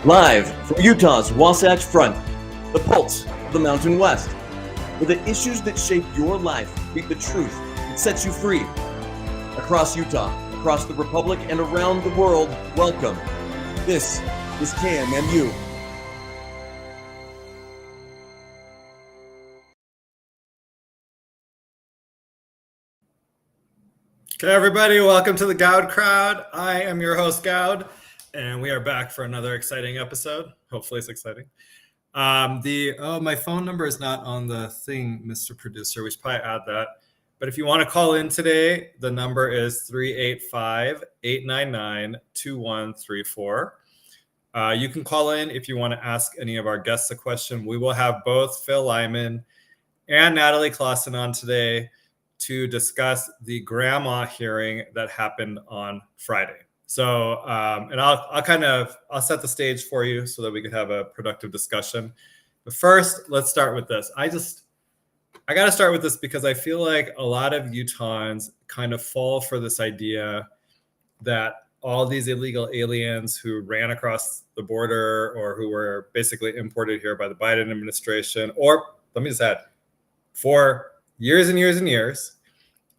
Live from Utah's Wasatch Front, the pulse of the Mountain West, where the issues that shape your life meet the truth that sets you free. Across Utah, across the Republic, and around the world, welcome. This is KMMU. Okay, everybody, welcome to the Goud Crowd. I am your host, Goud, and we are back for another exciting episode. Hopefully it's exciting. My phone number is not on the thing, Mr. Producer. We should probably add that. But if you want to call in today, the number is 385-899-2134. You can call in if you want to ask any of our guests a question. We will have both Phil Lyman and Natalie Clausen on today to discuss the grandma hearing that happened on Friday. So, and I'll set the stage for you so that we could have a productive discussion. But first, let's start with this. I got to start with this because I feel like a lot of Utahns kind of fall for this idea that all these illegal aliens who ran across the border or who were basically imported here by the Biden administration, or let me just add, for years and years and years,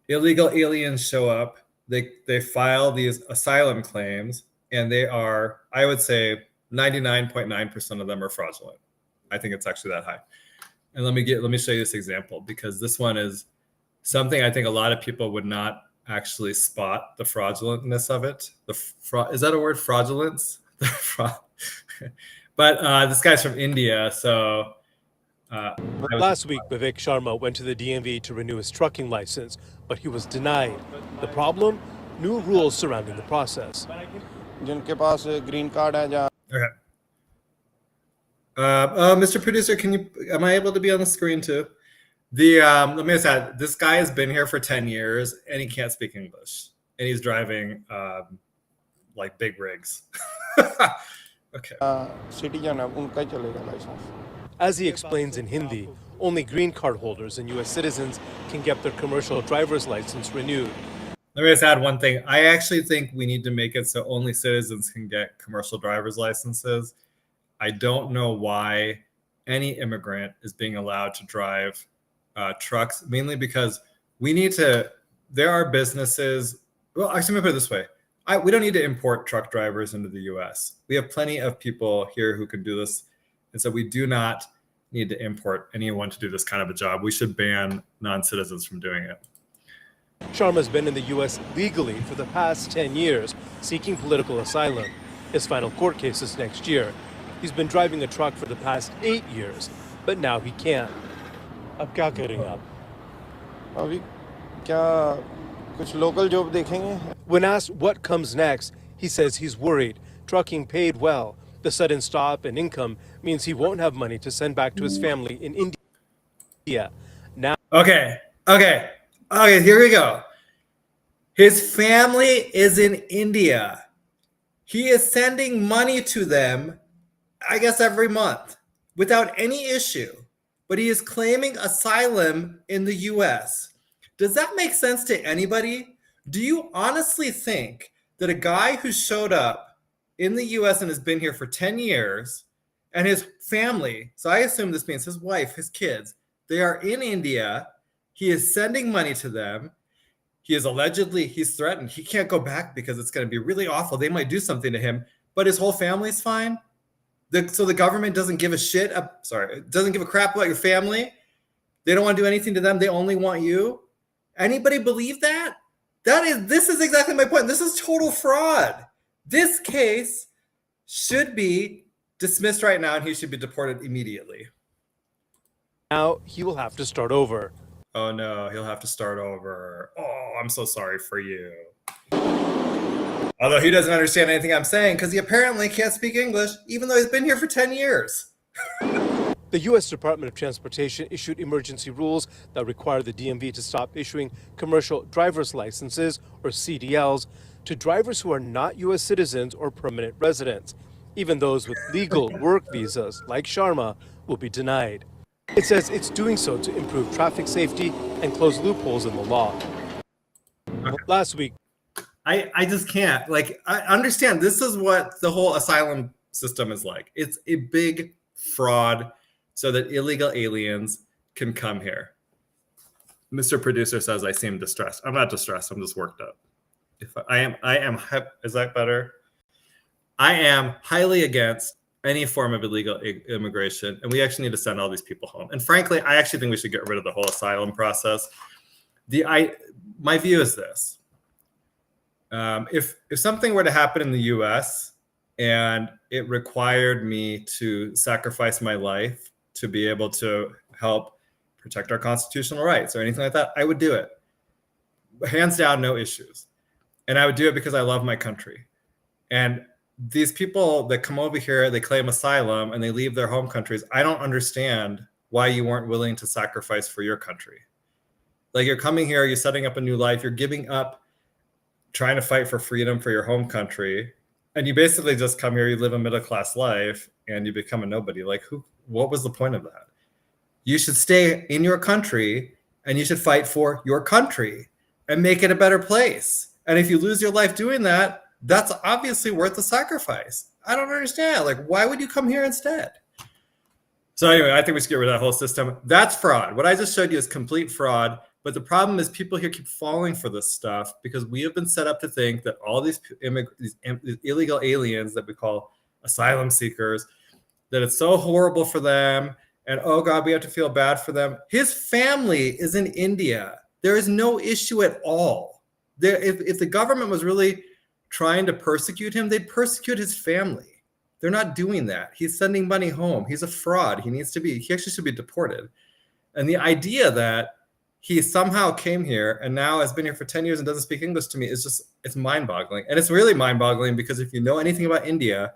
illegal aliens show up, they file these asylum claims, and they are, I would say, 99.9% of them are fraudulent. I think it's actually that high. And let me show you this example, because this one is something I think a lot of people would not actually spot the fraudulentness of it. Is that a word, fraudulence? But this guy's from India, so last week, Vivek Sharma went to the DMV to renew his trucking license, but he was denied. The problem? New rules surrounding the process. जिनके पास green card है जहाँ Okay. Mr. Producer, am I able to be on the screen too? Let me just add, this guy has been here for 10 years and he can't speak English. And he's driving like big rigs. Okay. citizen है उनका ही चलेगा license. As he explains in Hindi, only green card holders and U.S. citizens can get their commercial driver's license renewed. Let me just add one thing. I actually think we need to make it so only citizens can get commercial driver's licenses. I don't know why any immigrant is being allowed to drive trucks, mainly because there are businesses. Well, actually, let me put it this way. We don't need to import truck drivers into the U.S. We have plenty of people here who can do this. And so we do not need to import anyone to do this kind of a job. We should ban non-citizens from doing it. Sharma's been in the U.S. legally for the past 10 years, seeking political asylum. His final court case is next year. He's been driving a truck for the past 8 years, but now he can't. अब क्या करेंगे आप? अभी क्या कुछ local job देखेंगे? When asked what comes next, he says he's worried. Trucking paid well. The sudden stop in income means he won't have money to send back to his family in India. Now, Okay, here we go. His family is in India. He is sending money to them, I guess, every month without any issue. But he is claiming asylum in the US. Does that make sense to anybody? Do you honestly think that a guy who showed up in the US and has been here for 10 years, and his family, so I assume this means his wife, his kids, they are in India, he is sending money to them, he's threatened, he can't go back because it's going to be really awful, they might do something to him, but his whole family's fine? So the government doesn't give a doesn't give a crap about your family? They don't want to do anything to them, they only want you? Anybody believe that? This is exactly my point. This is total fraud. This case should be dismissed right now and he should be deported immediately. Now he will have to start over. Oh no, he'll have to start over. Oh, I'm so sorry for you. Although he doesn't understand anything I'm saying because he apparently can't speak English, even though he's been here for 10 years. The U.S. Department of Transportation issued emergency rules that require the DMV to stop issuing commercial driver's licenses, or CDLs, to drivers who are not U.S. citizens or permanent residents. Even those with legal work visas, like Sharma, will be denied. It says it's doing so to improve traffic safety and close loopholes in the law. Last week, I just can't. I understand this is what the whole asylum system is like. It's a big fraud so that illegal aliens can come here. Mr. Producer says I seem distressed. I'm not distressed. I'm just worked up. If I am, is that better? I am highly against any form of illegal immigration, and we actually need to send all these people home. And frankly, I actually think we should get rid of the whole asylum process. My view is this: if something were to happen in the U.S. and it required me to sacrifice my life to be able to help protect our constitutional rights or anything like that, I would do it. Hands down, no issues. And I would do it because I love my country. And these people that come over here, they claim asylum and they leave their home countries. I don't understand why you weren't willing to sacrifice for your country. Like, you're coming here, you're setting up a new life, you're giving up trying to fight for freedom for your home country. And you basically just come here, you live a middle-class life, and you become a nobody. Like, what was the point of that? You should stay in your country and you should fight for your country and make it a better place. And if you lose your life doing that, that's obviously worth the sacrifice. I don't understand. Like, why would you come here instead? So anyway, I think we should get rid of that whole system. That's fraud. What I just showed you is complete fraud. But the problem is people here keep falling for this stuff because we have been set up to think that all these illegal aliens that we call asylum seekers, that it's so horrible for them. And, oh God, we have to feel bad for them. His family is in India. There is no issue at all. If the government was really trying to persecute him, they'd persecute his family. They're not doing that. He's sending money home. He's a fraud. He actually should be deported. And the idea that he somehow came here and now has been here for 10 years and doesn't speak English to me is it's mind-boggling. And it's really mind-boggling because if you know anything about India,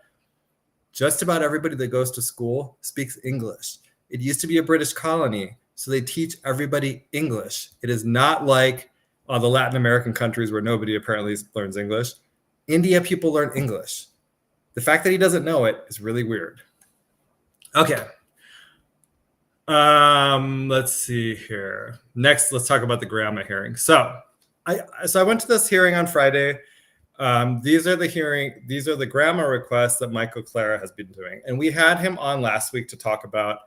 just about everybody that goes to school speaks English. It used to be a British colony, so they teach everybody English. It is not like the Latin American countries where nobody apparently learns English. India people learn English. The fact that he doesn't know it is really weird. Okay. Let's see here. Next, let's talk about the grandma hearing. So I went to this hearing on Friday. These are the grandma requests that Michael Clara has been doing. And we had him on last week to talk about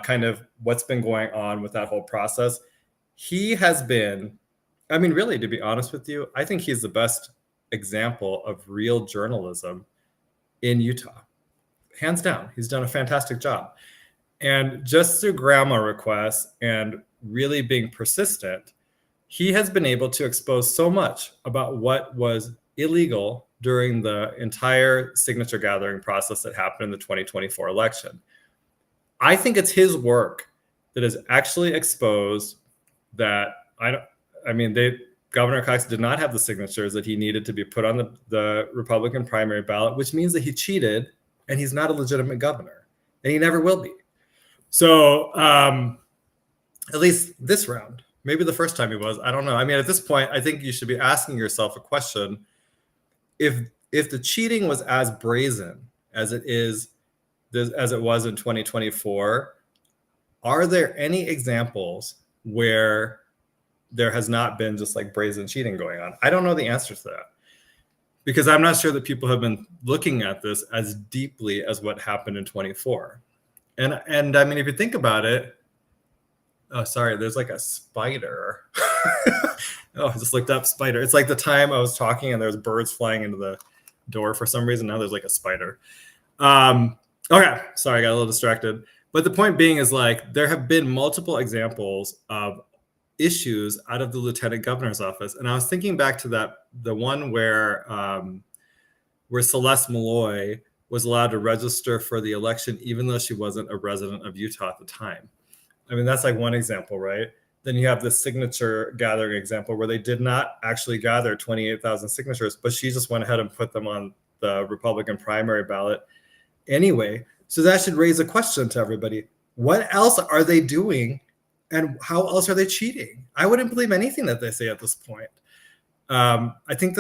kind of what's been going on with that whole process. He has been, I mean, really, to be honest with you, I think he's the best example of real journalism in Utah. Hands down, he's done a fantastic job. And just through grandma requests and really being persistent, he has been able to expose so much about what was illegal during the entire signature gathering process that happened in the 2024 election. I think it's his work that has actually exposed that Governor Cox did not have the signatures that he needed to be put on the Republican primary ballot, which means that he cheated and he's not a legitimate governor and he never will be. So at least this round, maybe the first time he was, I don't know. I mean, at this point, I think you should be asking yourself a question. If the cheating was as brazen as it was in 2024, are there any examples where there has not been just like brazen cheating going on? I don't know the answer to that because I'm not sure that people have been looking at this as deeply as what happened in 24. And I mean, if you think about it, oh, sorry, there's like a spider. Oh, I just looked up spider. It's like the time I was talking and there's birds flying into the door for some reason. Now there's like a spider. Okay, sorry, I got a little distracted. But the point being is like there have been multiple examples of issues out of the lieutenant governor's office. And I was thinking back to the one where Celeste Malloy was allowed to register for the election, even though she wasn't a resident of Utah at the time. I mean, that's like one example, right? Then you have the signature gathering example where they did not actually gather 28,000 signatures, but she just went ahead and put them on the Republican primary ballot anyway. So that should raise a question to everybody. What else are they doing? And how else are they cheating? I wouldn't believe anything that they say at this point. I think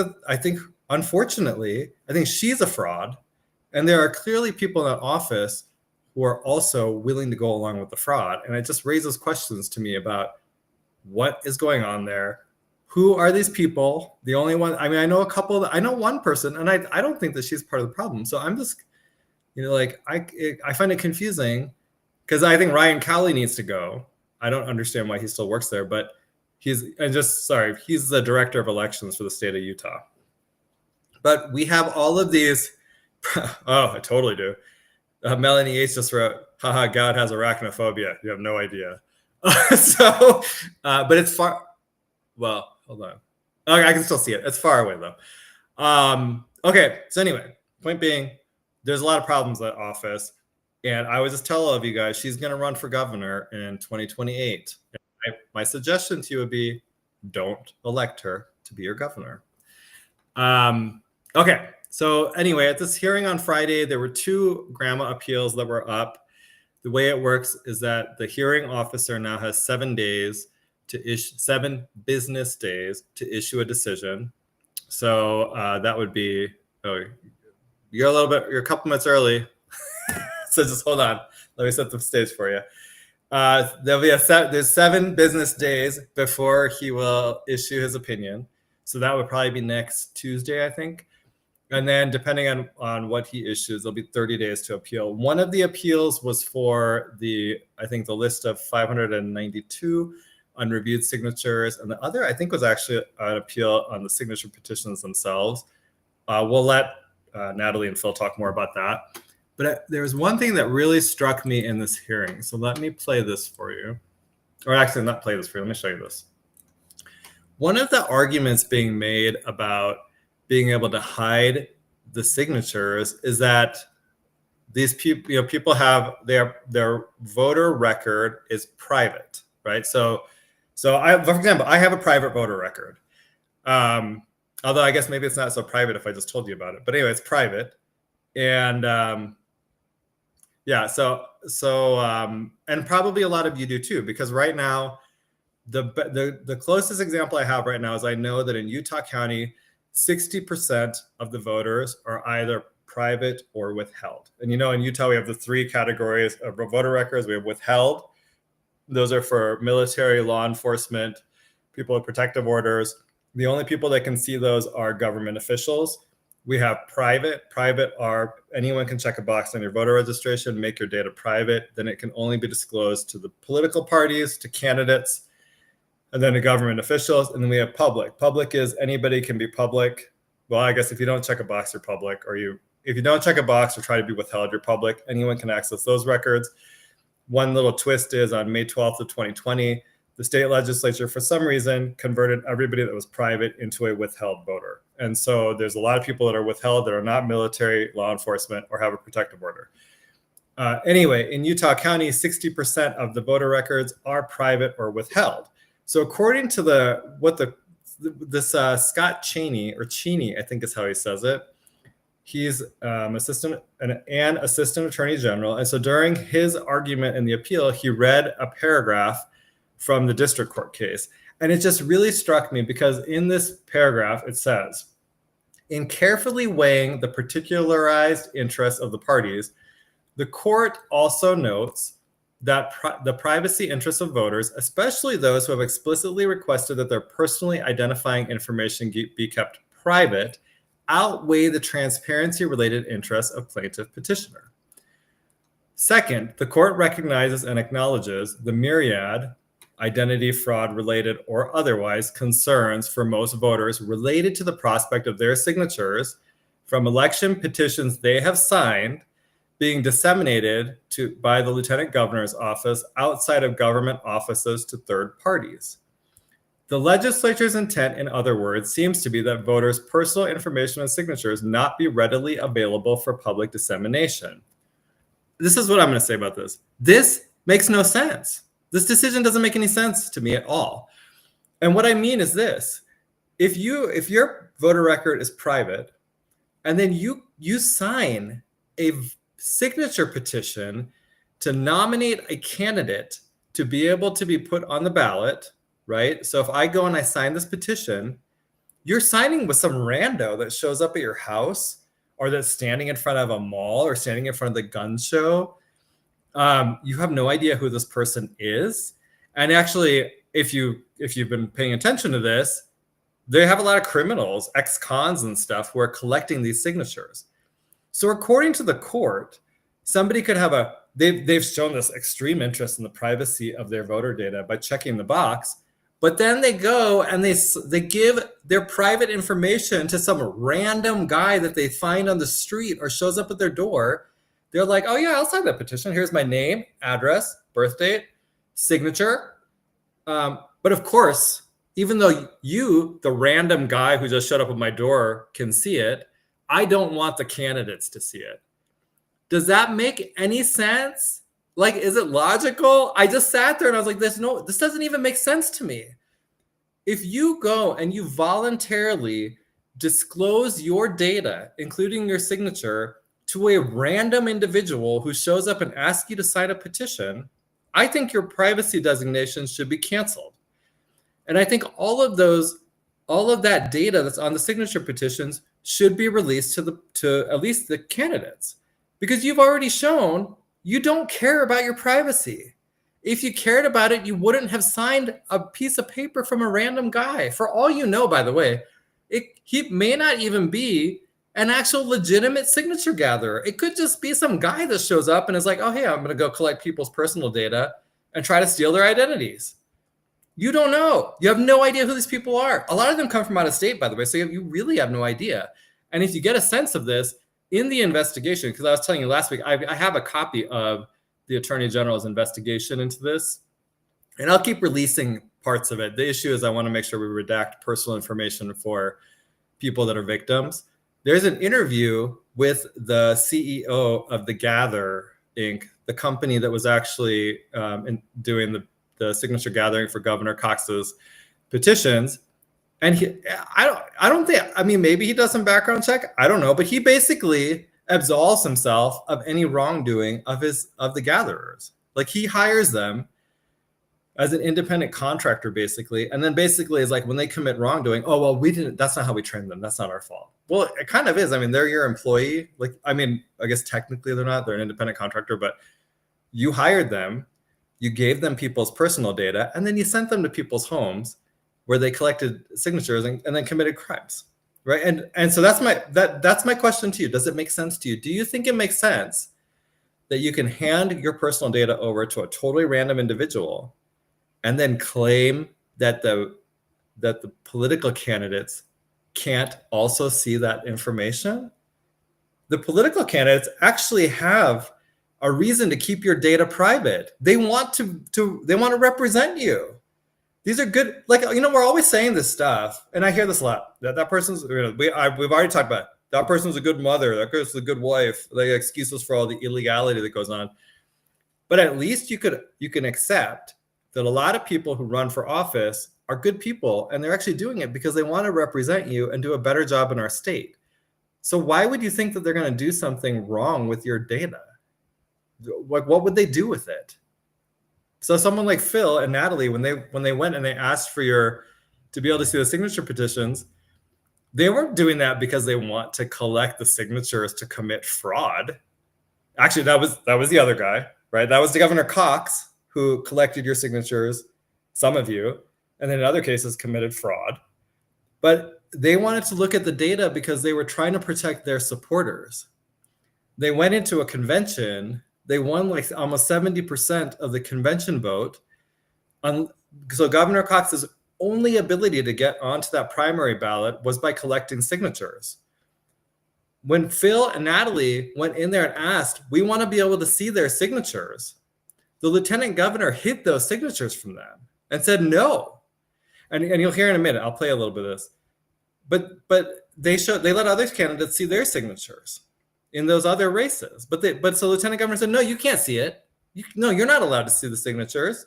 unfortunately, I think she's a fraud. And there are clearly people in that office who are also willing to go along with the fraud. And it just raises questions to me about what is going on there. Who are these people? The only one, I mean, I know one person, and I don't think that she's part of the problem. So I'm just Like I find it confusing because I think Ryan Cowley needs to go. I don't understand why he still works there, but he's the director of elections for the state of Utah. But we have all of these. Oh, I totally do. Melanie H just wrote, haha, Goud has arachnophobia. You have no idea. But it's far. Well, hold on. Okay, I can still see it. It's far away though. Okay, so anyway, point being, there's a lot of problems at office. And I would just tell all of you guys, she's going to run for governor in 2028. My suggestion to you would be, don't elect her to be your governor. Okay, so anyway, at this hearing on Friday, there were 2 grandma appeals that were up. The way it works is that the hearing officer now has 7 days to issue 7 business days to issue a decision. So that would be, you're a couple minutes early. So just hold on. Let me set the stage for you. There's 7 business days before he will issue his opinion. So that would probably be next Tuesday, I think. And then depending on what he issues, there'll be 30 days to appeal. One of the appeals was for the list of 592 unreviewed signatures. And the other, I think, was actually an appeal on the signature petitions themselves. We'll let Natalie and Phil talk more about that. But there was one thing that really struck me in this hearing. So let me play this for you. Or actually, not play this for you. Let me show you this. One of the arguments being made about being able to hide the signatures is that these people, people have their voter record is private, right? So for example, I have a private voter record. Although I guess maybe it's not so private if I just told you about it. But anyway, it's private. And and probably a lot of you do too, because right now, the closest example I have right now is I know that in Utah County, 60% of the voters are either private or withheld. And in Utah, we have the 3 categories of voter records. We have withheld. Those are for military, law enforcement, people with protective orders. The only people that can see those are government officials. We have private. Private are anyone can check a box on your voter registration, make your data private. Then it can only be disclosed to the political parties, to candidates, and then to government officials. And then we have public. Public is anybody can be public. Well, I guess if you don't check a box, you're public. If you don't check a box or try to be withheld, you're public. Anyone can access those records. One little twist is on May 12th of 2020, the state legislature, for some reason, converted everybody that was private into a withheld voter. And so there's a lot of people that are withheld that are not military, law enforcement, or have a protective order. Anyway, in Utah County, 60% of the voter records are private or withheld. So according to this Scott Cheney, or Cheney, I think is how he says it, he's an assistant attorney general. And so during his argument in the appeal, he read a paragraph from the district court case. And it just really struck me because in this paragraph, it says, in carefully weighing the particularized interests of the parties, the court also notes that the privacy interests of voters, especially those who have explicitly requested that their personally identifying information be kept private, outweigh the transparency-related interests of plaintiff petitioner. Second, the court recognizes and acknowledges the myriad identity fraud related or otherwise concerns for most voters related to the prospect of their signatures from election petitions they have signed being disseminated by the lieutenant governor's office outside of government offices to third parties. The legislature's intent, in other words, seems to be that voters' personal information and signatures not be readily available for public dissemination. This is what I'm going to say about this. This makes no sense. This decision doesn't make any sense to me at all. And what I mean is this. If your voter record is private, and then you sign a signature petition to nominate a candidate to be able to be put on the ballot, right? So if I go and I sign this petition, you're signing with some rando that shows up at your house or that's standing in front of a mall or standing in front of the gun show. You have no idea who this person is. And actually, if you've been paying attention to this, they have a lot of criminals, ex-cons and stuff, who are collecting these signatures. So according to the court, somebody could have they've shown this extreme interest in the privacy of their voter data by checking the box, but then they go and they give their private information to some random guy that they find on the street or shows up at their door. They're like, oh yeah, I'll sign that petition. Here's my name, address, birth date, signature. But of course, even though you, the random guy who just showed up at my door, can see it, I don't want the candidates to see it. Does that make any sense? Like, is it logical? I just sat there and I was like, this doesn't even make sense to me. If you go and you voluntarily disclose your data, including your signature, to a random individual who shows up and asks you to sign a petition, I think your privacy designation should be canceled. And I think all of that data that's on the signature petitions should be released to at least the candidates, because you've already shown you don't care about your privacy. If you cared about it, you wouldn't have signed a piece of paper from a random guy. For all you know, by the way, he may not even be an actual legitimate signature gatherer. It could just be some guy that shows up and is like, oh, hey, I'm going to go collect people's personal data and try to steal their identities. You don't know. You have no idea who these people are. A lot of them come from out of state, by the way, so you really have no idea. And if you get a sense of this in the investigation, because I was telling you last week, I have a copy of the Attorney General's investigation into this, and I'll keep releasing parts of it. The issue is I want to make sure we redact personal information for people that are victims. There's an interview with the CEO of the Gather Inc., the company that was actually doing the signature gathering for Governor Cox's petitions. And I don't think, I mean, maybe he does some background check, I don't know, but he basically absolves himself of any wrongdoing of the gatherers. Like, he hires them as an independent contractor, basically, and then basically is like, when they commit wrongdoing, oh, well, that's not how we trained them, that's not our fault. Well, it kind of is. I mean, they're your employee. Like, I mean, I guess technically they're not, they're an independent contractor, but you hired them, you gave them people's personal data, and then you sent them to people's homes where they collected signatures and then committed crimes, right? And so that's my question to you. Does it make sense to you? Do you think it makes sense that you can hand your personal data over to a totally random individual and then claim that the political candidates can't also see that information? The political candidates actually have a reason to keep your data private. They want to represent you. These are good, like, we're always saying this stuff, and I hear this a lot. That person's, we've already talked about it. That person's a good mother. That person's a good wife. They excuses for all the illegality that goes on. But at least you can accept that a lot of people who run for office are good people, and they're actually doing it because they want to represent you and do a better job in our state. So why would you think that they're going to do something wrong with your data? Like, what would they do with it? So someone like Phil and Natalie, when they went and they asked to be able to see the signature petitions, they weren't doing that because they want to collect the signatures to commit fraud. Actually, that was the other guy, right? That was the Governor Cox who collected your signatures, some of you, and then in other cases committed fraud. But they wanted to look at the data because they were trying to protect their supporters. They went into a convention. They won like almost 70% of the convention vote. So Governor Cox's only ability to get onto that primary ballot was by collecting signatures. When Phil and Natalie went in there and asked, we want to be able to see their signatures, the lieutenant governor hid those signatures from them and said no. And you'll hear in a minute, I'll play a little bit of this. But they let other candidates see their signatures in those other races. But so Lieutenant Governor said, no, you can't see it. You're not allowed to see the signatures,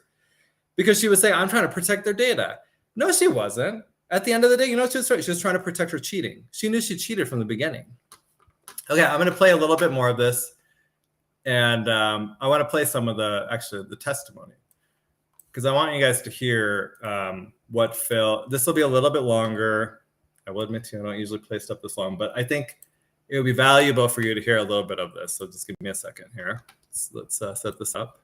because she was saying, I'm trying to protect their data. No, she wasn't. At the end of the day, she was trying to protect her cheating. She knew she cheated from the beginning. Okay, I'm going to play a little bit more of this. And I want to play some of the testimony, because I want you guys to hear what Phil, this will be a little bit longer. I will admit to you, I don't usually play stuff this long, but I think it would be valuable for you to hear a little bit of this. So just give me a second here. Let's set this up.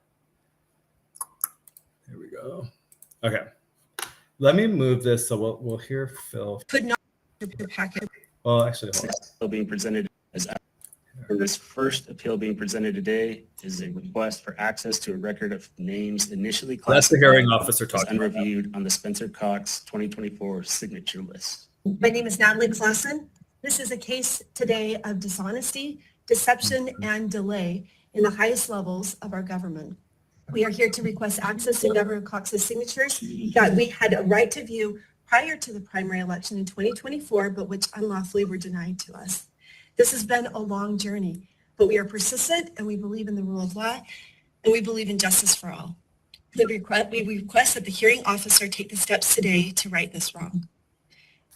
Here we go. Okay. Let me move this so we'll hear Phil. Could not packet. Well, actually, hold on. Still being presented as. And this first appeal being presented today is a request for access to a record of names initially That's the classified hearing officer as talking about that. unreviewed on the Spencer Cox 2024 signature list. My name is Natalie Clausen. This is a case today of dishonesty, deception, and delay in the highest levels of our government. We are here to request access to Governor Cox's signatures that we had a right to view prior to the primary election in 2024, but which unlawfully were denied to us. This has been a long journey, but we are persistent and we believe in the rule of law and we believe in justice for all. We request that the hearing officer take the steps today to right this wrong.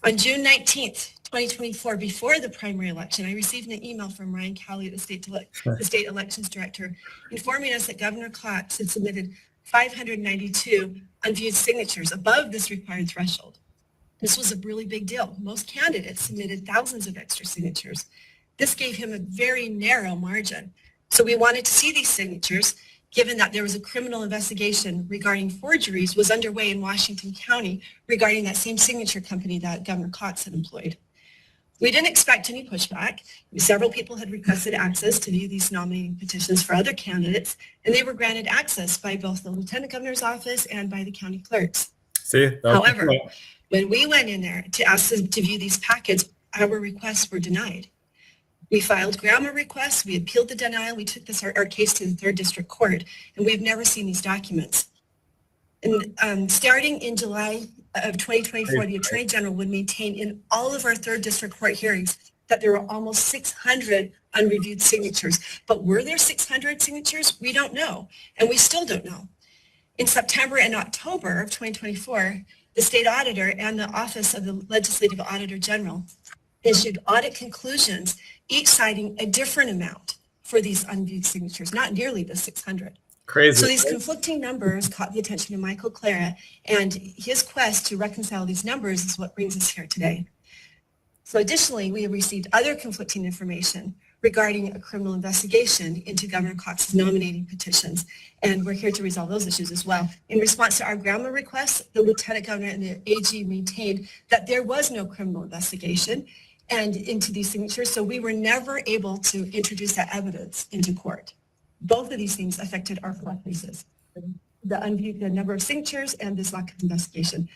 On June 19th, 2024, before the primary election, I received an email from Ryan Cowley, the state elections director, informing us that Governor Cox had submitted 592 unviewed signatures above this required threshold. This was a really big deal. Most candidates submitted thousands of extra signatures. This gave him a very narrow margin. So we wanted to see these signatures, given that there was a criminal investigation regarding forgeries was underway in Washington County regarding that same signature company that Governor Cox had employed. We didn't expect any pushback. Several people had requested access to view these nominating petitions for other candidates, and they were granted access by both the Lieutenant Governor's office and by the county clerks. However, when we went in there to ask them to view these packets, our requests were denied. We filed grammar requests, we appealed the denial, we took our case to the 3rd District Court, and we've never seen these documents. And starting in July of 2024, the Attorney General would maintain in all of our 3rd District Court hearings that there were almost 600 unreviewed signatures. But were there 600 signatures? We don't know, and we still don't know. In September and October of 2024, the state auditor and the Office of the Legislative Auditor General issued audit conclusions, each citing a different amount for these unviewed signatures, not nearly the 600. Crazy. So these conflicting numbers caught the attention of Michael Clara, and his quest to reconcile these numbers is what brings us here today. So additionally, we have received other conflicting information regarding a criminal investigation into Governor Cox's nominating petitions, and we're here to resolve those issues as well. In response to our grammar requests, the Lieutenant Governor and the AG maintained that there was no criminal investigation and into these signatures, so we were never able to introduce that evidence into court. Both of these things affected our court cases, the number of signatures and this lack of investigation.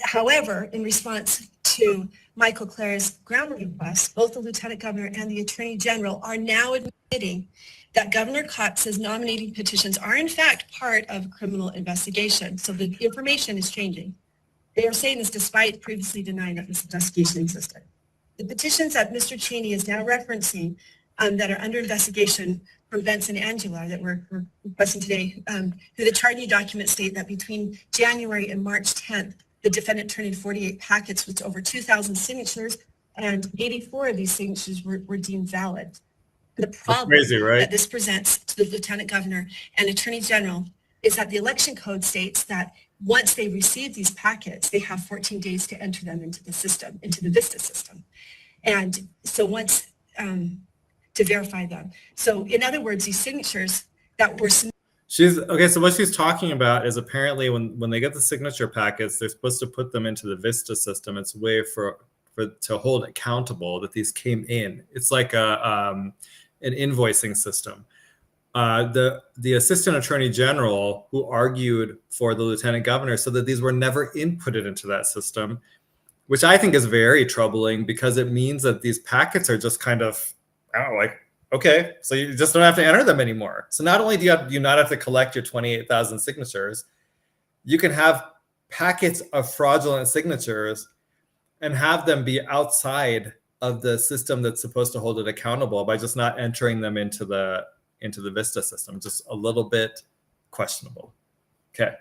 However, in response to Michael Clara's grammar request, both the Lieutenant Governor and the Attorney General are now admitting that Governor Cox's nominating petitions are in fact part of a criminal investigation. So the information is changing. They are saying this despite previously denying that this investigation existed. The petitions that Mr. Cheney is now referencing that are under investigation from Benson Angela that we're requesting today, through the charging document state that between January and March 10th, the defendant turned in 48 packets with over 2,000 signatures, and 84 of these signatures were deemed valid. The problem that this presents to the Lieutenant Governor and Attorney General is that the election code states that once they receive these packets, they have 14 days to enter them into the system, into the VISTA system. And so once, to verify them. So in other words, these signatures that were so what she's talking about is apparently when they get the signature packets, they're supposed to put them into the VISTA system. It's a way for to hold accountable that these came in. It's like an invoicing system. The Assistant Attorney General who argued for the Lieutenant Governor said that these were never inputted into that system, which I think is very troubling because it means that these packets are just kind of, I don't know, like, okay, so you just don't have to enter them anymore. So not only do you not have to collect your 28,000 signatures, you can have packets of fraudulent signatures and have them be outside of the system that's supposed to hold it accountable by just not entering them into the VISTA system. Just a little bit questionable. Okay,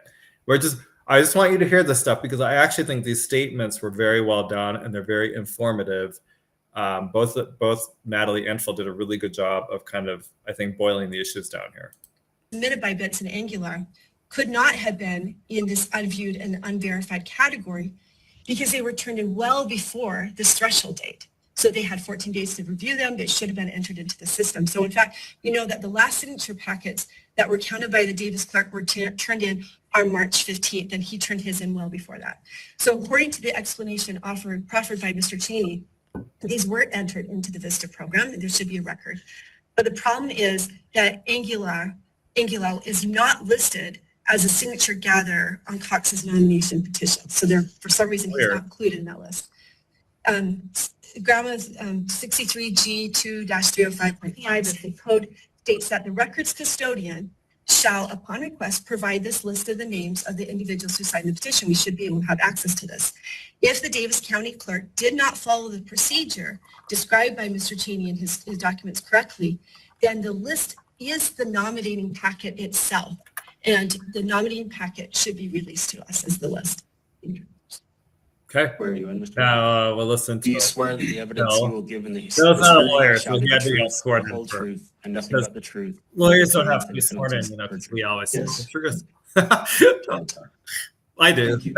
I just want you to hear this stuff because I actually think these statements were very well done and they're very informative. Both Natalie and Phil did a really good job of kind of, I think, boiling the issues down here. Submitted by Benson Aguilar could not have been in this unviewed and unverified category because they were turned in well before this threshold date. So they had 14 days to review them. They should have been entered into the system. So in fact, we know that the last signature packets that were counted by the Davis clerk were turned in on March 15th, and he turned his in well before that. So according to the explanation proffered by Mr. Cheney, These were entered into the VISTA program, and there should be a record. But the problem is that Angulo is not listed as a signature gatherer on Cox's nomination petition. So there, for some reason, he's not included in that list. Grandma's 63G2-305.5 of the code states that the records custodian shall, upon request, provide this list of the names of the individuals who signed the petition. We should be able to have access to this. If the Davis County clerk did not follow the procedure described by Mr. Cheney in his documents correctly, then the list is the nominating packet itself. And the nominating packet should be released to us as the list. Okay. Where are you in, Mr. We'll listen Do to you swear that the evidence you will give in the Bill's not a hearing lawyer, shall so be he the had to get truth, sworn the in whole for- truth, and nothing because but the truth? lawyers don't have Against to be the sworn in, penalties you know, of because we always say Yes. the truth. Don't talk. I do. Thank you.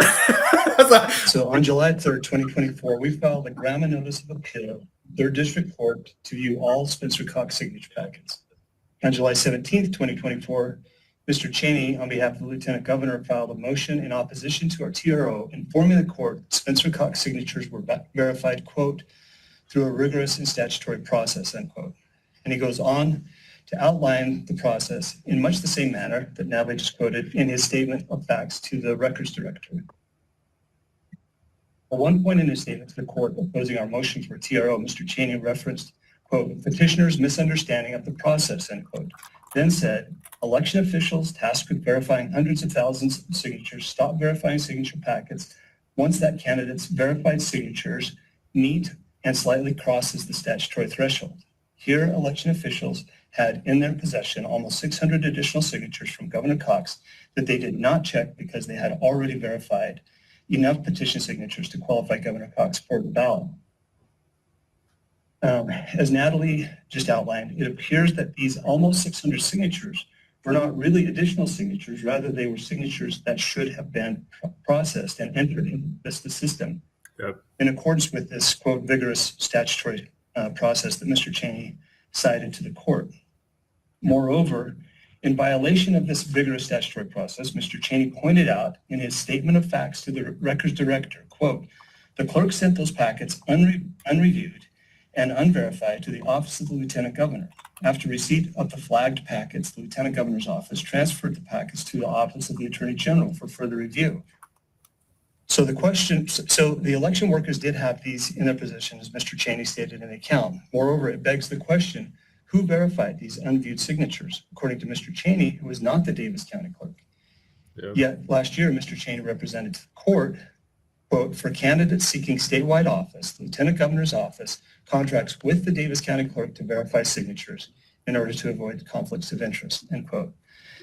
So on July 3rd, 2024, we filed a grandma notice of appeal, 3rd District Court, to view all Spencer Cox signature packets. On July 17th, 2024, Mr. Cheney, on behalf of the Lieutenant Governor, filed a motion in opposition to our TRO informing the court Spencer Cox signatures were verified, quote, through a rigorous and statutory process, end quote. And he goes on to outline the process in much the same manner that Natalie just quoted in his statement of facts to the records director. At one point in his statement to the court opposing our motion for TRO, Mr. Cheney referenced, quote, petitioner's misunderstanding of the process, end quote. Then said, election officials tasked with verifying hundreds of thousands of signatures stop verifying signature packets once that candidate's verified signatures meet and slightly crosses the statutory threshold. Here, election officials had in their possession almost 600 additional signatures from Governor Cox that they did not check because they had already verified enough petition signatures to qualify Governor Cox for the ballot. As Natalie just outlined, it appears that these almost 600 signatures were not really additional signatures, rather they were signatures that should have been processed and entered into the system. Yep. In accordance with this, quote, vigorous statutory process that Mr. Cheney cited to the court. Moreover, in violation of this vigorous statutory process, Mr. Cheney pointed out in his statement of facts to the records director, quote, the clerk sent those packets unreviewed and unverified to the office of the Lieutenant Governor. After receipt of the flagged packets, the Lieutenant Governor's office transferred the packets to the office of the Attorney General for further review. So the election workers did have these in their possession, as Mr. Cheney stated in the account. Moreover, it begs the question, who verified these unviewed signatures? According to Mr. Cheney, it was not the Davis County clerk. Yep. Yet last year, Mr. Cheney represented to the court, quote, for candidates seeking statewide office, the Lieutenant Governor's office contracts with the Davis County clerk to verify signatures in order to avoid conflicts of interest, end quote.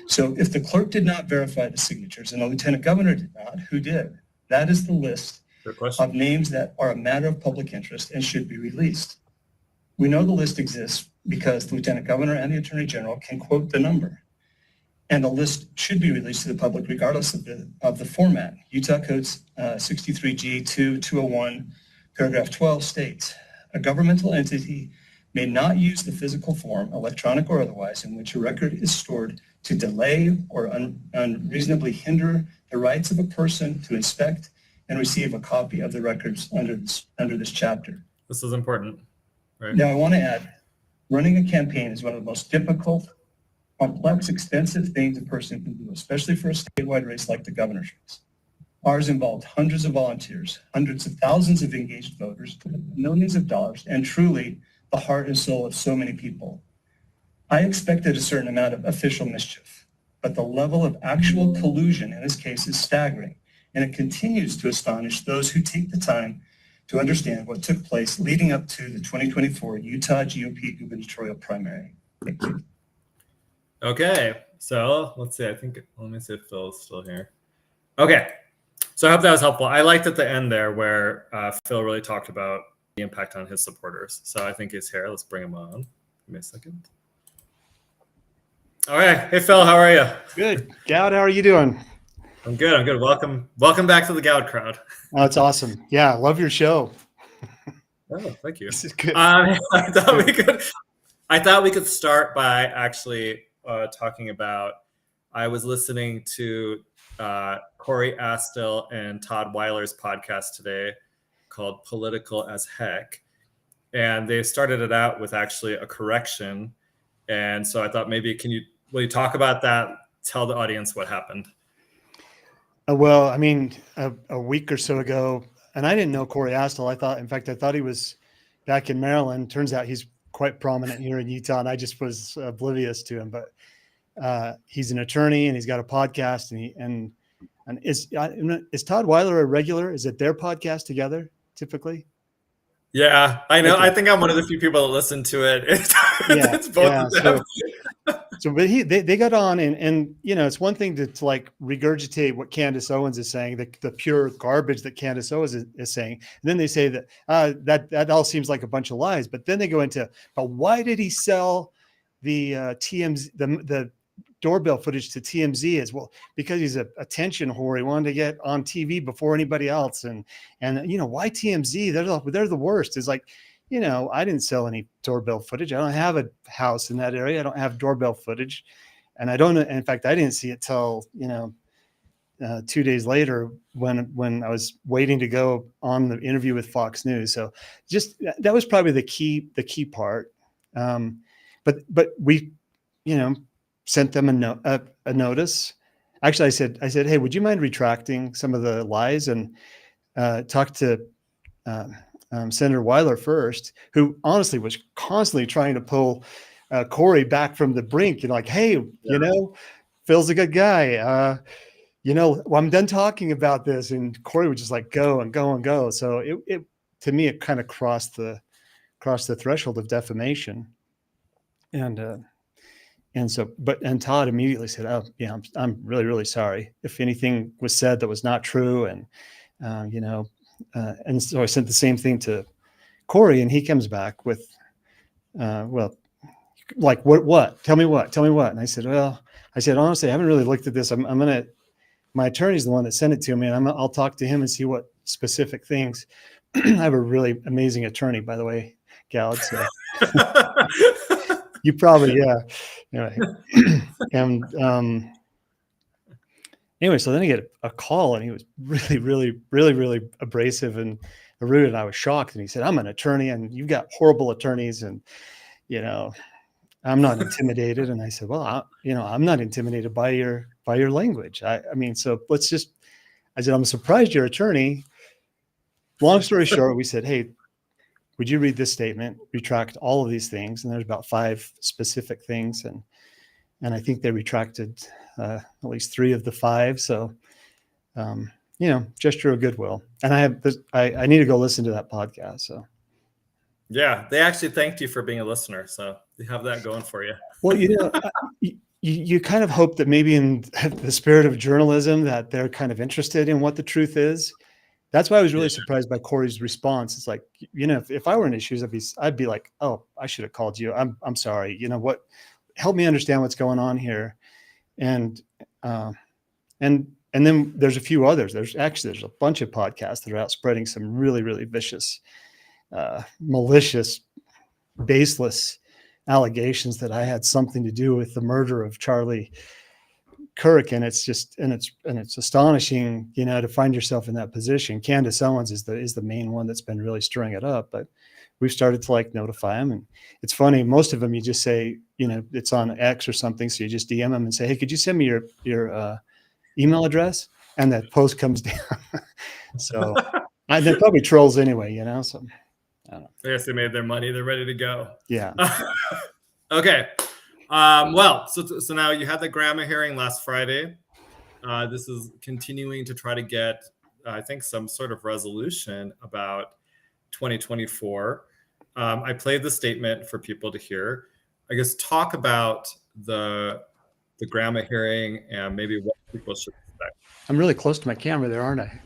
So if the clerk did not verify the signatures and the Lieutenant Governor did not, who did? That is the list of names that are a matter of public interest and should be released. We know the list exists because the Lieutenant Governor and the Attorney General can quote the number. And the list should be released to the public regardless of the format. Utah Codes 63G2-201, paragraph 12 states, a governmental entity may not use the physical form, electronic or otherwise, in which a record is stored to delay or unreasonably hinder the rights of a person to inspect and receive a copy of the records under this chapter. This is important, right? Now, I want to add, running a campaign is one of the most difficult, complex, expensive things a person can do, especially for a statewide race like the governor's race. Ours involved hundreds of volunteers, hundreds of thousands of engaged voters, millions of dollars, and truly the heart and soul of so many people. I expected a certain amount of official mischief, but the level of actual collusion in this case is staggering, and it continues to astonish those who take the time to understand what took place leading up to the 2024 Utah GOP gubernatorial primary. Thank you. Okay, so let's see. Let me see if Phil's still here. Okay, so I hope that was helpful. I liked at the end there where Phil really talked about the impact on his supporters. So I think he's here. Let's bring him on. Give me a second. All right. Hey, Phil, how are you? Good. Goud, how are you doing? I'm good. Welcome back to the Goud Crowd. Oh, it's awesome. Yeah, I love your show. Oh, thank you. This is good. I thought we could start by actually talking about. I was listening to Corey Astill and Todd Weiler's podcast today called Political as Heck. and they started it out with actually a correction. And so I thought maybe will you talk about that? Tell the audience what happened. Well, I mean, a week or so ago, and I didn't know Corey Astle. In fact, I thought he was back in Maryland. Turns out he's quite prominent here in Utah, and I just was oblivious to him. But he's an attorney, and he's got a podcast, and is Todd Weiler a regular? Is it their podcast together typically? Yeah, I know. Okay. I think I'm one of the few people that listen to it. It's both of them. But they got on, and it's one thing to like regurgitate what Candace Owens is saying, the pure garbage that Candace Owens is saying. And then they say that all seems like a bunch of lies. But then they go into, but why did he sell the TMZ, the doorbell footage to TMZ as well? Because he's a attention whore. He wanted to get on TV before anybody else. And why TMZ? They're the worst. It's like, I didn't sell any doorbell footage. I don't have a house in that area. I don't have doorbell footage. And I don't, in fact, I didn't see it till, 2 days later when I was waiting to go on the interview with Fox News. So just, that was probably the key part. But we, sent them a notice. Actually, I said, hey, would you mind retracting some of the lies, and talk to Senator Weiler first, who honestly was constantly trying to pull Corey back from the brink. Like, hey, Phil's a good guy. I'm done talking about this. And Corey would just like go and go and go. So it to me, it kind of crossed the threshold of defamation. And Todd immediately said, "Oh, yeah, I'm really, really sorry if anything was said that was not true." And and so I sent the same thing to Corey, and he comes back with, well, like, what? Tell me what? And I said, honestly, I haven't really looked at this. My attorney's the one that sent it to me, and I'll talk to him and see what specific things. I have a really amazing attorney, by the way, Goud. So you probably, yeah. Anyway, and anyway, so then I get a call, and he was really, really, really, really abrasive and rude, and I was shocked. And he said, "I'm an attorney, and you've got horrible attorneys, and I'm not intimidated." And I said, "Well, I'm not intimidated by your language. I mean, so I said, I'm surprised you're an attorney." Long story short, we said, "Hey, would you read this statement, retract all of these things?" And there's about 5 specific things, and I think they retracted at least 3 of the 5. So, gesture of goodwill. And I need to go listen to that podcast. So, yeah, they actually thanked you for being a listener, so you have that going for you. Well, you kind of hope that maybe in the spirit of journalism that they're kind of interested in what the truth is. That's why I was really surprised by Corey's response. It's like, if I were in his shoes, I'd be like, "Oh, I should have called you. I'm sorry. Help me understand what's going on here." And then there's a few others. There's a bunch of podcasts that are out spreading some really, really vicious, malicious, baseless allegations that I had something to do with the murder of Charlie Kirk. And it's astonishing, to find yourself in that position. Candace Owens is the main one that's been really stirring it up, but we've started to notify them. And it's funny, most of them you just say, it's on X or something, so you just DM them and say, "Hey, could you send me your email address?" And that post comes down. So they're probably trolls anyway, so I don't know. Yes, they made their money. They're ready to go. Yeah. Okay. Well, so now you had the grandma hearing last Friday. This is continuing to try to get, I think, some sort of resolution about 2024. I played the statement for people to hear. I guess talk about the grandma hearing and maybe what people should expect. I'm really close to my camera there, aren't I?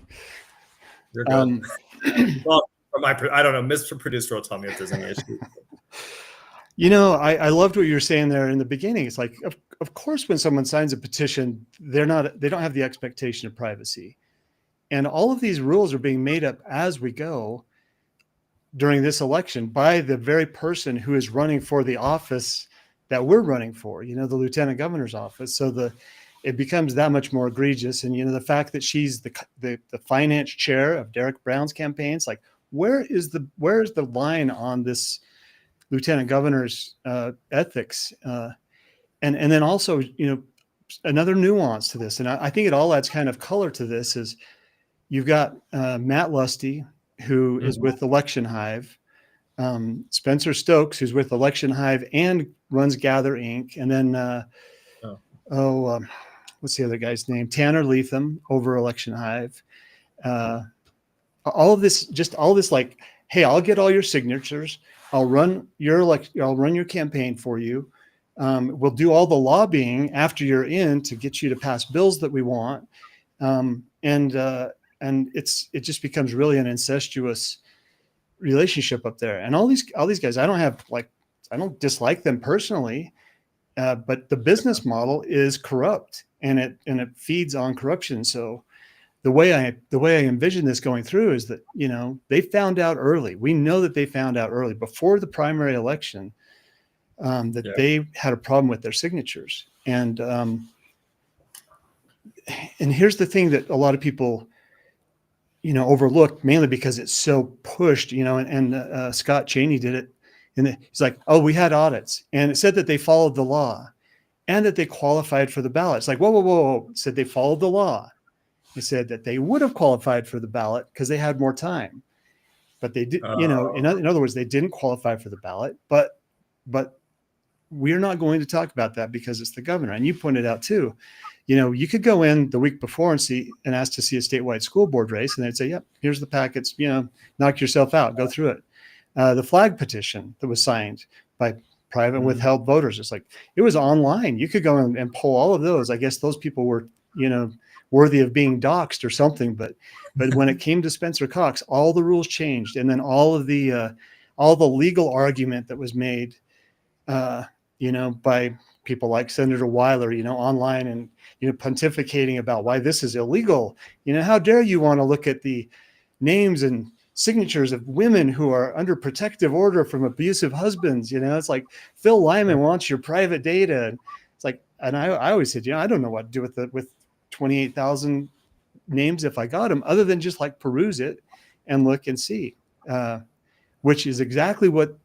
You're good. Well, I don't know. Mr. Producer will tell me if there's any issues. I loved what you were saying there in the beginning. It's like, of course, when someone signs a petition, they don't have the expectation of privacy. And all of these rules are being made up as we go during this election by the very person who is running for the office that we're running for, the lieutenant governor's office. So it becomes that much more egregious. And, the fact that she's the finance chair of Derek Brown's campaigns, like, where is the line on this lieutenant governor's ethics? And then also, another nuance to this, and I think it all adds kind of color to this, is you've got Matt Lusty, who is with Election Hive, Spencer Stokes, who's with Election Hive and runs Gather Inc., and then what's the other guy's name? Tanner Leatham over Election Hive. All this like, hey, I'll get all your signatures. I'll run your campaign for you. We'll do all the lobbying after you're in to get you to pass bills that we want. And it just becomes really an incestuous relationship up there. And all these guys, I don't dislike them personally, but the business model is corrupt, and it feeds on corruption. So the way I envision this going through is that, they found out early. We know that they found out early before the primary election that they had a problem with their signatures. And here's the thing that a lot of people, overlook, mainly because it's so pushed, and Scott Cheney did it. And he's like, oh, we had audits, and it said that they followed the law and that they qualified for the ballot. It's like, whoa. It said they followed the law. It said that they would have qualified for the ballot because they had more time, but they did, in other words, they didn't qualify for the ballot, but we're not going to talk about that because it's the governor. And you pointed out too, you could go in the week before and ask to see a statewide school board race, and they'd say, yep, here's the packets, knock yourself out, go through it. The flag petition that was signed by private withheld voters, it's like, it was online. You could go and pull all of those. I guess those people were, worthy of being doxxed or something. But when it came to Spencer Cox, all the rules changed. And then all the legal argument that was made, by people like Senator Weiler, online and, pontificating about why this is illegal. How dare you want to look at the names and signatures of women who are under protective order from abusive husbands. It's like Phil Lyman wants your private data. And it's like, and I always said, I don't know what to do with 28,000 names if I got them, other than just like peruse it and look and see, which is exactly what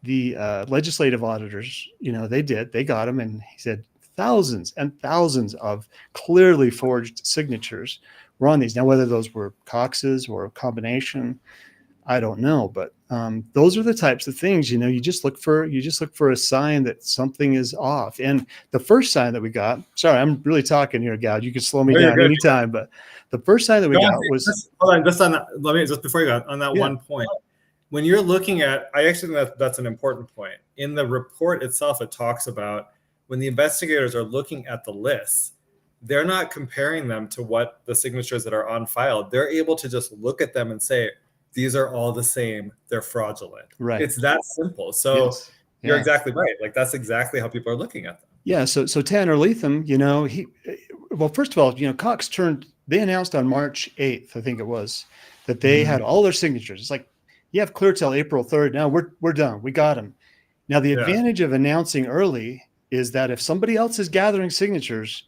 the legislative auditors, they did. They got them, and he said thousands and thousands of clearly forged signatures were on these. Now, whether those were Cox's or a combination, I don't know. But those are the types of things, you just look for a sign that something is off. And the first sign that we got, sorry, I'm really talking here, Goud. You can slow me down anytime. But the first sign that we got was, hold on, just on that. Just before you go on that one point. When you're looking at, I actually think that's an important point. In the report itself, it talks about when the investigators are looking at the lists, they're not comparing them to what the signatures that are on file. They're able to just look at them and say, these are all the same. They're fraudulent. Right. It's that simple. So you're exactly right. Like, that's exactly how people are looking at them. Yeah. So Tanner Leatham, first of all, Cox they announced on March 8th, I think it was, that they had all their signatures. It's like, you have clear till April 3rd. Now we're done. We got them. Now, the advantage of announcing early is that if somebody else is gathering signatures,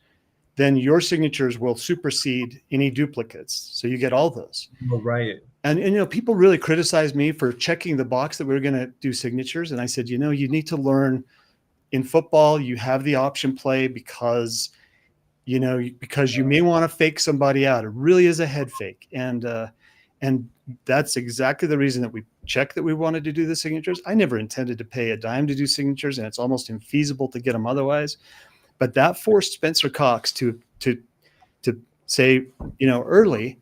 then your signatures will supersede any duplicates. So you get all those. Right. And people really criticized me for checking the box that we were going to do signatures. And I said, you need to learn in football, you have the option play because you may want to fake somebody out. It really is a head fake. And that's exactly the reason that we checked that we wanted to do the signatures. I never intended to pay a dime to do signatures, and it's almost infeasible to get them otherwise. But that forced Spencer Cox to say, early,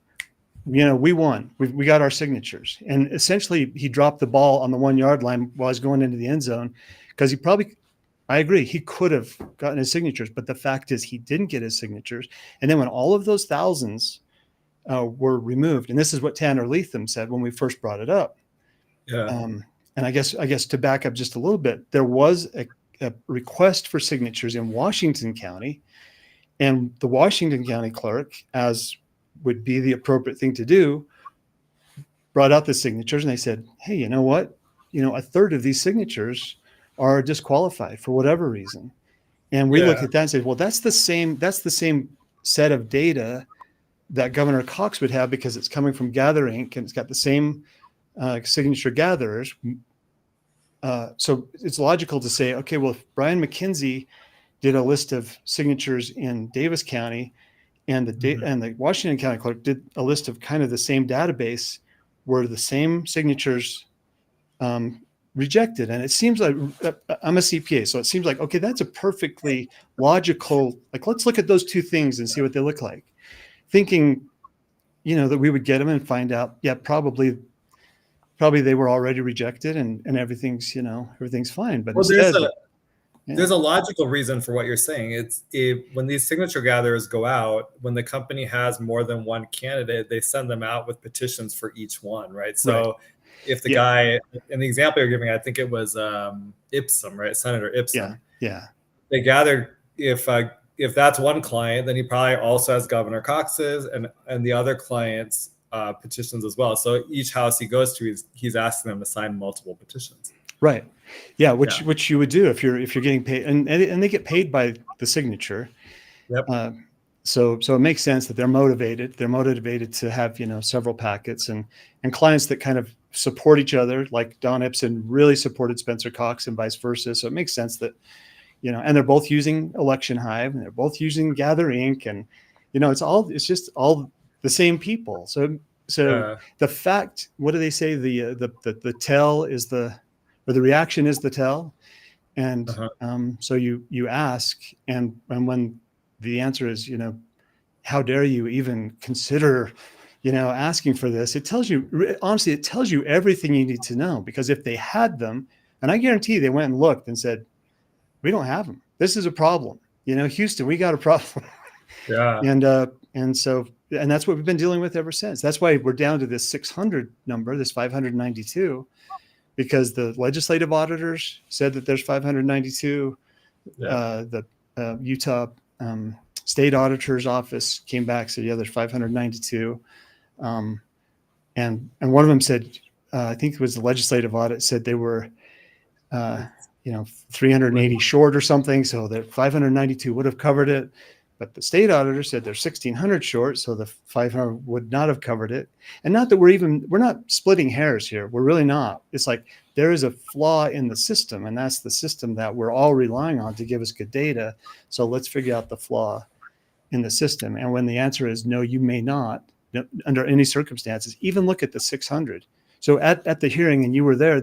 we won. We got our signatures. And essentially, he dropped the ball on the 1 yard line while he's going into the end zone, because I agree, he could have gotten his signatures. But the fact is, he didn't get his signatures. And then when all of those thousands were removed, and this is what Tanner Leatham said when we first brought it up. Yeah. And I guess to back up just a little bit, there was a request for signatures in Washington County, and the Washington County clerk, as would be the appropriate thing to do, brought out the signatures, and they said, hey, you know what? A third of these signatures are disqualified for whatever reason. And we look at that and say, well, that's the same set of data that Governor Cox would have, because it's coming from Gather Inc. and it's got the same signature gatherers. So it's logical to say, okay, well, if Brian McKenzie did a list of signatures in Davis County, and the Washington County clerk did a list of kind of the same database, where the same signatures rejected. And it seems like, I'm a CPA, so it seems like, okay, that's a perfectly logical, like, let's look at those two things and see what they look like. Thinking, that we would get them and find out, yeah, probably they were already rejected, and everything's, everything's fine. But instead, there's a logical reason for what you're saying. When these signature gatherers go out, when the company has more than one candidate, they send them out with petitions for each one, right? So if the guy, in the example you're giving, I think it was Ipsum, right? Senator Ipsum. Yeah. They gathered, if that's one client, then he probably also has Governor Cox's and the other clients' petitions as well. So each house he goes to, he's asking them to sign multiple petitions. Right. Yeah, which you would do if you're getting paid, and they get paid by the signature. Yep. So it makes sense that they're motivated. They're motivated to have several packets and clients that kind of support each other. Like Don Ipson really supported Spencer Cox and vice versa. So it makes sense that and they're both using Election Hive, and they're both using Gather Inc. And it's just all the same people. So the fact, what do they say? The tell is or the reaction is the tell. And so you ask, and when the answer is, how dare you even consider, asking for this? It tells you, honestly, it tells you everything you need to know, because if they had them, and I guarantee they went and looked and said, we don't have them. This is a problem. Houston, we got a problem. Yeah. And that's what we've been dealing with ever since. That's why we're down to this 600 number, this 592, because the legislative auditors said that there's 592. The Utah State Auditor's Office came back, said, yeah, there's 592. And one of them said, I think it was the legislative audit, said they were, 380 short or something. So that 592 would have covered it. But the state auditor said they're 1,600 short, so the 500 would not have covered it. And not that we're not splitting hairs here. We're really not. It's like there is a flaw in the system, and that's the system that we're all relying on to give us good data. So let's figure out the flaw in the system. And when the answer is no, you may not, under any circumstances, even look at the 600. So at the hearing, and you were there,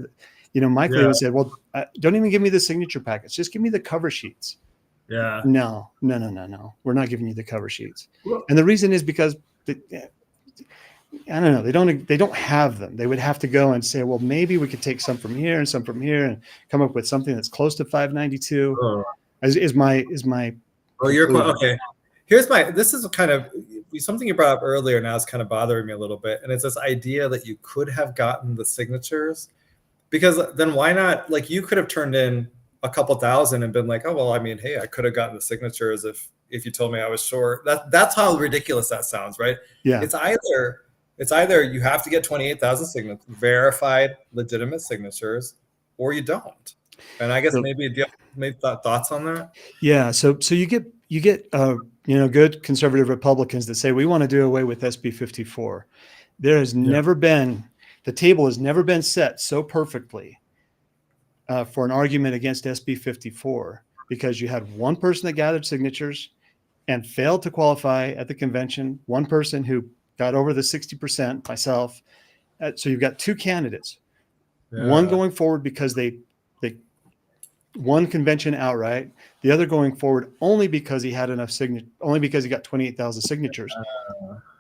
Mike Lewin said, well, don't even give me the signature packets. Just give me the cover sheets. Yeah. No. We're not giving you the cover sheets. And the reason is because I don't know. They don't have them. They would have to go and say, well, maybe we could take some from here and some from here and come up with something that's close to 592. Is my. Oh, okay. This is kind of something you brought up earlier. Now it's kind of bothering me a little bit. And it's this idea that you could have gotten the signatures, because then why not? Like, you could have turned in a couple thousand and been like, oh, well, I mean, hey, I could have gotten the signatures if you told me I was short. That's how ridiculous that sounds, right? Yeah. It's either you have to get 28,000 signatures, verified, legitimate signatures, or you don't. And I guess maybe do you have thoughts on that? Yeah. So you get good conservative Republicans that say we want to do away with SB 54. There has never been, the table has never been set so perfectly for an argument against SB 54, because you had one person that gathered signatures and failed to qualify at the convention, one person who got over the 60%, myself. So you've got two candidates, one going forward because they won convention outright, the other going forward only because he had enough only because he got 28,000 signatures.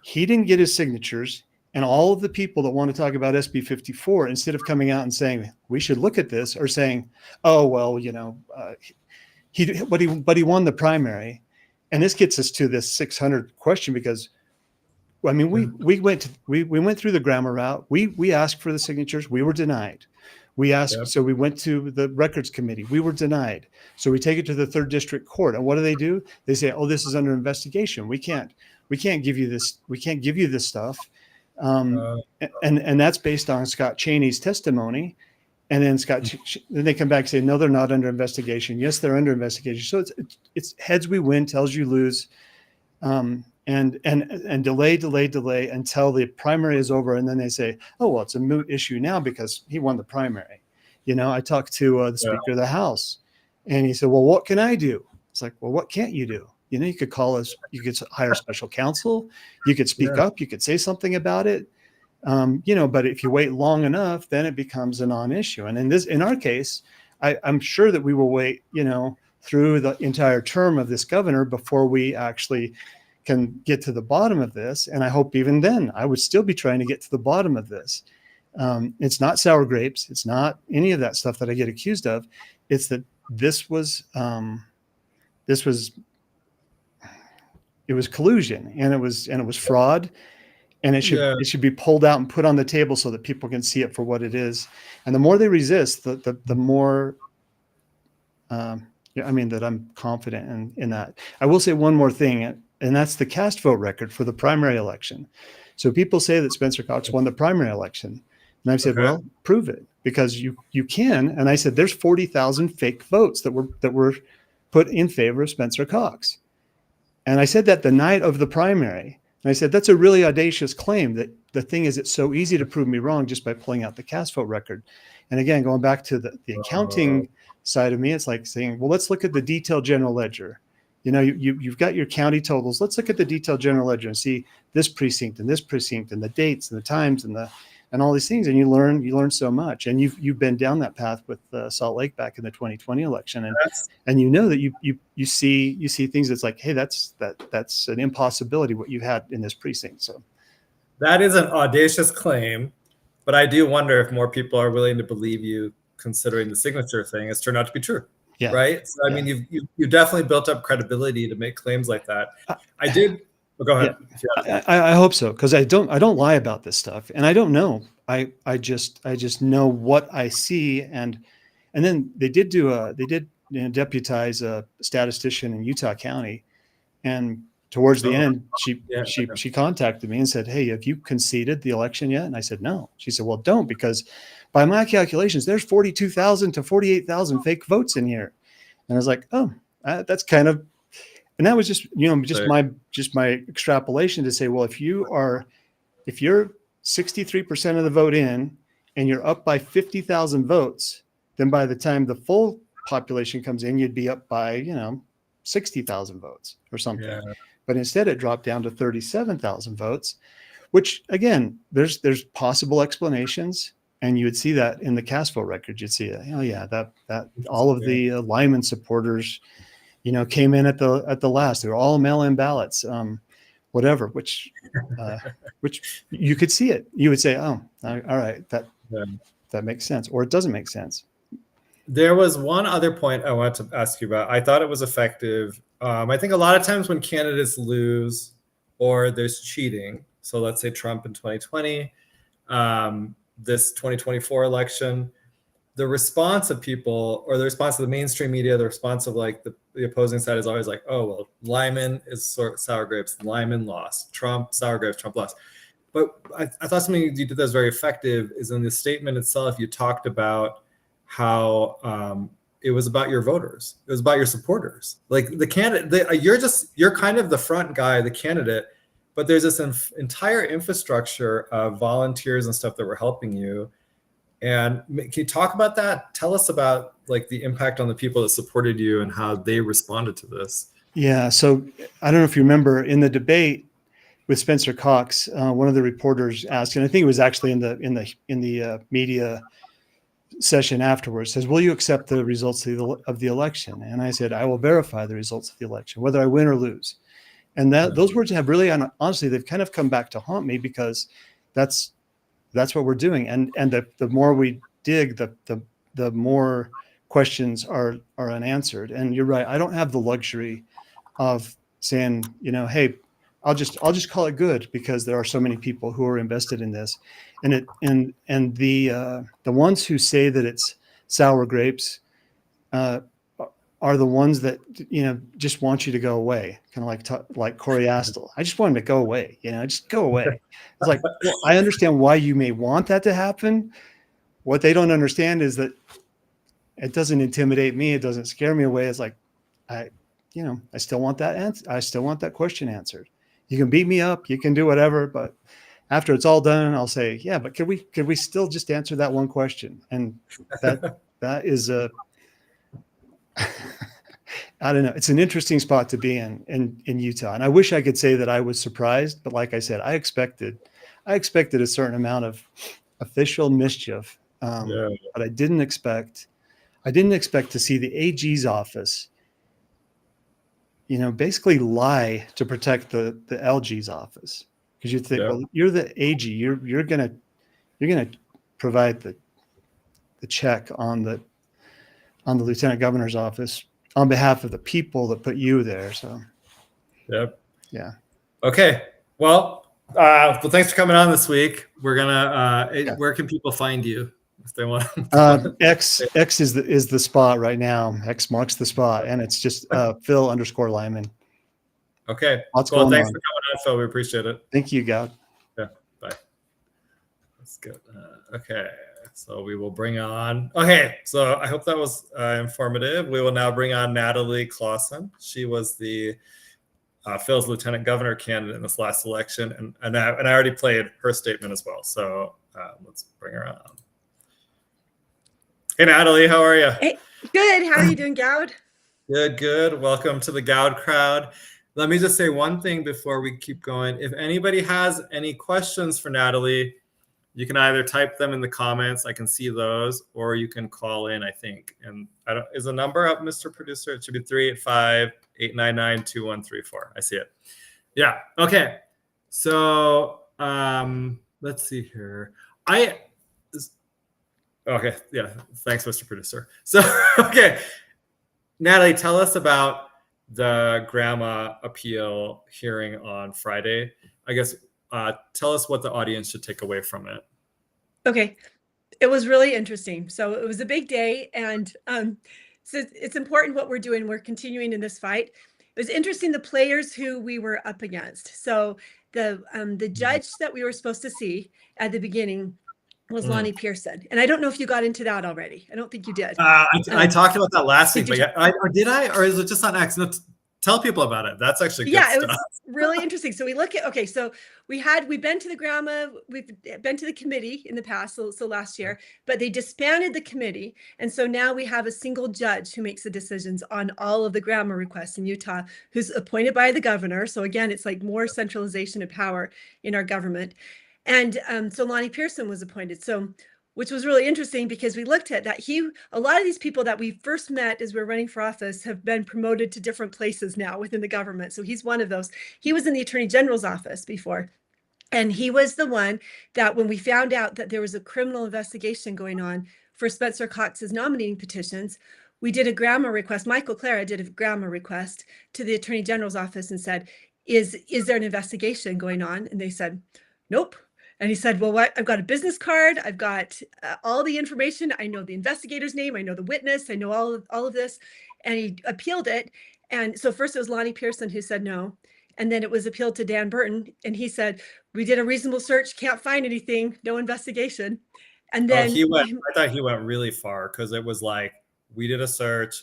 He didn't get his signatures. And all of the people that want to talk about SB 54, instead of coming out and saying, we should look at this, or saying, oh, well, but he won the primary. And this gets us to this 600 question, because, I mean, we went through the grammar route. We asked for the signatures. We were denied. We asked, so we went to the records committee. We were denied. So we take it to the 3rd District Court. And what do? They say, oh, this is under investigation. We can't give you this. We can't give you this stuff. And that's based on Scott Cheney's testimony. And then then they come back and say, no, they're not under investigation. Yes, they're under investigation. So it's heads we win, tails you lose. and delay until the primary is over, and then they say, oh well, it's a moot issue now because he won the primary. I talked to the Speaker of the House, and he said, well, what can I do? It's like, well, what can't you do? You could call us, you could hire special counsel, you could speak up, you could say something about it. But if you wait long enough, then it becomes a non-issue. And in our case, I'm sure that we will wait, through the entire term of this governor before we actually can get to the bottom of this. And I hope even then I would still be trying to get to the bottom of this. It's not sour grapes. It's not any of that stuff that I get accused of. It's that it was collusion, and it was fraud, and it should be pulled out and put on the table so that people can see it for what it is. And the more they resist, the more, that I'm confident in that. I will say one more thing, and that's the cast vote record for the primary election. So people say that Spencer Cox won the primary election. And I've said, well, prove it, because you can. And I said, there's 40,000 fake votes that were put in favor of Spencer Cox. And I said that the night of the primary. And I said, that's a really audacious claim. That the thing is, it's so easy to prove me wrong just by pulling out the cast vote record. And again, going back to the accounting side of me, it's like saying, well, let's look at the detailed general ledger. You've got your county totals. Let's look at the detailed general ledger and see this precinct and the dates and the times and all these things. And you learn so much. And you've been down that path with Salt Lake back in the 2020 election. And that you see things that's like, hey, that's an impossibility what you had in this precinct. So that is an audacious claim, but I do wonder if more people are willing to believe you, considering the signature thing has turned out to be true. Yeah. Right. So, I mean, you've definitely built up credibility to make claims like that. I did. Go ahead. Yeah, I hope so, because I don't lie about this stuff, and I don't know. I just know what I see, and then they did deputize a statistician in Utah County, and towards the end, she contacted me and said, "Hey, have you conceded the election yet?" And I said, "No." She said, "Well, don't, because by my calculations, there's 42,000 to 48,000 fake votes in here." And I was like, "Oh, that's kind of," and that was just my extrapolation to say, well, if you're 63% of the vote in, and you're up by 50,000 votes, then by the time the full population comes in, you'd be up by 60,000 votes or something. Yeah. But instead, it dropped down to 37,000 votes, which again, there's possible explanations. And you would see that in the cast vote record. You'd see, that all of the Lyman supporters, came in at the last. They were all mail-in ballots, whatever. Which you could see it. You would say, "Oh, all right, that makes sense," or it doesn't make sense. There was one other point I wanted to ask you about. I thought it was effective. I think a lot of times when candidates lose or there's cheating, so let's say Trump in 2020. This 2024 election, the response of people, or the response of the mainstream media, the response of like the opposing side is always like, oh, well, Lyman is sour grapes, Lyman lost, Trump, sour grapes, Trump lost. But I thought something you did that was very effective is in the statement itself, you talked about how it was about your voters. It was about your supporters. Like the candidate, you're kind of the front guy, the candidate, but there's this entire infrastructure of volunteers and stuff that were helping you. And can you talk about that? Tell us about like the impact on the people that supported you and how they responded to this. Yeah. So I don't know if you remember in the debate with Spencer Cox, one of the reporters asked, and I think it was actually in the media session afterwards, says, "Will you accept the results of the election?" And I said, "I will verify the results of the election, whether I win or lose." And those words have really, honestly, they've kind of come back to haunt me, because that's what we're doing. And the more we dig, the more questions are unanswered. And you're right. I don't have the luxury of saying, hey, I'll just call it good, because there are so many people who are invested in this. And the ones who say that it's sour grapes, are the ones that just want you to go away, kind of like Corey Astle. I just want him to go away, just go away. It's like, well, I understand why you may want that to happen. What they don't understand is that it doesn't intimidate me. It doesn't scare me away. It's like, I still want that answer. I still want that question answered. You can beat me up, you can do whatever, but after it's all done, I'll say, yeah, but could we still just answer that one question? And that is a I don't know. It's an interesting spot to be in Utah. And I wish I could say that I was surprised, but like I said, I expected a certain amount of official mischief. But I didn't expect to see the AG's office, basically lie to protect the LG's office. Because you think, well, you're the AG, you're gonna provide the check on the lieutenant governor's office on behalf of the people that put you there. So, yep. Yeah. Okay. Well, thanks for coming on this week. We're gonna. Where can people find you if they want? X is the spot right now. X marks the spot, and it's just Phil_Lyman. Okay. Lots well, going thanks on. for coming on, Phil. We appreciate it. Thank you, Goud. Yeah. Bye. That's good. Okay. So we will bring on. Okay. So I hope that was informative. We will now bring on Natalie Clausen. She was the Phil's lieutenant governor candidate in this last election, and I already played her statement as well. So let's bring her on. Hey, Natalie, how are you? Hey, good. How are you doing, Goud? Good. Welcome to the Goud Crowd. Let me just say one thing before we keep going. If anybody has any questions for Natalie, you can either type them in the comments. I can see those, or you can call in, I think. And is the number up, Mr. Producer? It should be 385-899-2134. I see it. Yeah. Okay. So let's see here. Okay. Yeah. Thanks, Mr. Producer. So, okay. Natalie, tell us about the grandma appeal hearing on Friday. I guess tell us what the audience should take away from it. Okay. It was really interesting. So it was a big day, and so it's important what we're doing. We're continuing in this fight. It was interesting, the players who we were up against. So the judge that we were supposed to see at the beginning was Lonnie Pearson. And I don't know if you got into that already. I don't think you did. I talked about that last week, but or is it just on accident? Tell people about it. That's actually good stuff. It was really interesting. So we look at, okay, so we've been to the grandma, we've been to the committee in the past, so last year, but they disbanded the committee. And so now we have a single judge who makes the decisions on all of the grandma requests in Utah, who's appointed by the governor. So again, it's like more centralization of power in our government. And so Lonnie Pearson was appointed. So, which was really interesting, because we looked at that. A lot of these people that we first met as we were running for office have been promoted to different places now within the government. So he's one of those. He was in the Attorney General's office before. And he was the one that, when we found out that there was a criminal investigation going on for Spencer Cox's nominating petitions, we did a grandma request. Michael Clara did a grandma request to the Attorney General's office and said, is there an investigation going on? And they said, nope. And he said, well, what? I've got a business card. I've got all the information. I know the investigator's name. I know the witness. I know all of this. And he appealed it. And so first it was Lonnie Pearson who said no. And then it was appealed to Dan Burton. And he said, we did a reasonable search. Can't find anything. No investigation. And then I thought he went really far, because it was like, we did a search.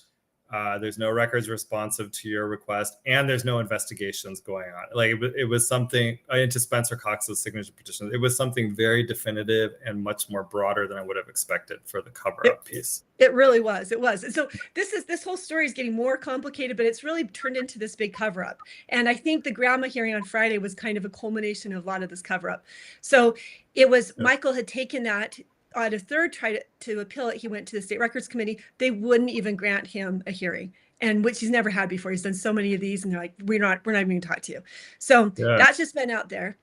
There's no records responsive to your request, and there's no investigations going on. Like it was something into Spencer Cox's signature petition. It was something very definitive and much more broader than I would have expected for the cover-up piece. It really was. It was. And so this whole story is getting more complicated, but it's really turned into this big cover-up. And I think the grandma hearing on Friday was kind of a culmination of a lot of this cover-up. So it was, Michael had taken that. On a third try to appeal it, he went to the State Records Committee. They wouldn't even grant him a hearing, and which he's never had before. He's done so many of these, and they're like, we're not even going to talk to you. So that's just been out there.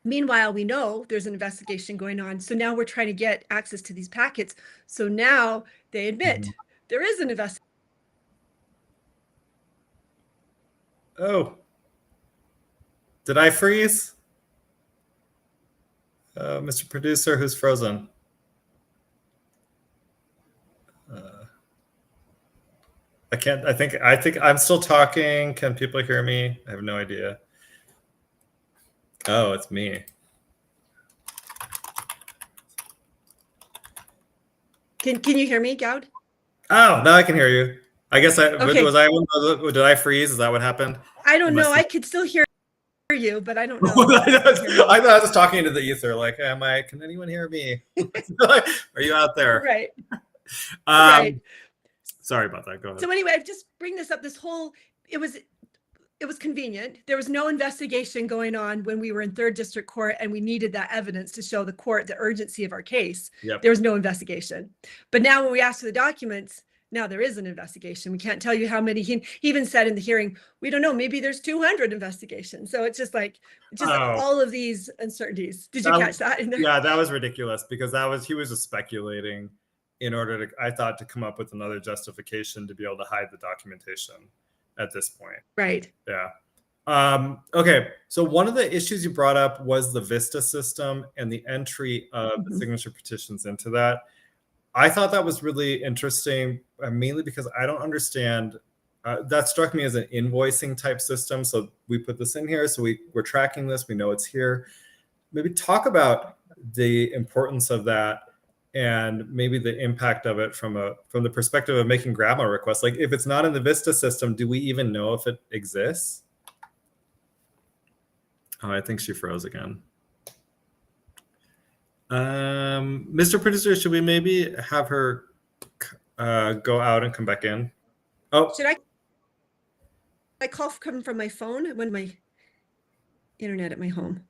Meanwhile, we know there's an investigation going on. So now we're trying to get access to these packets. So now they admit there is an investigation. Oh, did I freeze? Mr. Producer, who's frozen? I can't. I think I'm still talking. Can people hear me? I have no idea. Oh, it's me. Can you hear me, Goud? Oh, now I can hear you. I guess Okay. did I freeze? Is that what happened? I don't know. I could still hear. you, but I don't know. I thought I was talking to the ether. Like, can anyone hear me? Are you out there? Right. Right. Sorry about that. Go ahead. So anyway, I just bring this up. It was convenient. There was no investigation going on when we were in 3rd District Court and we needed that evidence to show the court the urgency of our case. Yep. There was no investigation. But now when we asked for the documents, now there is an investigation. We can't tell you how many. He even said in the hearing, we don't know, maybe there's 200 investigations. So it's just like, all of these uncertainties. Did you catch that in there? Yeah, that was ridiculous because he was just speculating in order to, I thought, to come up with another justification to be able to hide the documentation at this point. Right. Yeah. Okay. So one of the issues you brought up was the VISTA system and the entry of the signature petitions into that. I thought that was really interesting, mainly because I don't understand. That struck me as an invoicing type system. So we put this in here. So we're tracking this. We know it's here. Maybe talk about the importance of that and maybe the impact of it from the perspective of making grandma requests. Like if it's not in the VISTA system, do we even know if it exists? Oh, I think she froze again. Mr. Producer, should we maybe have her go out and come back in? Oh, should I call coming from my phone when my internet at my home?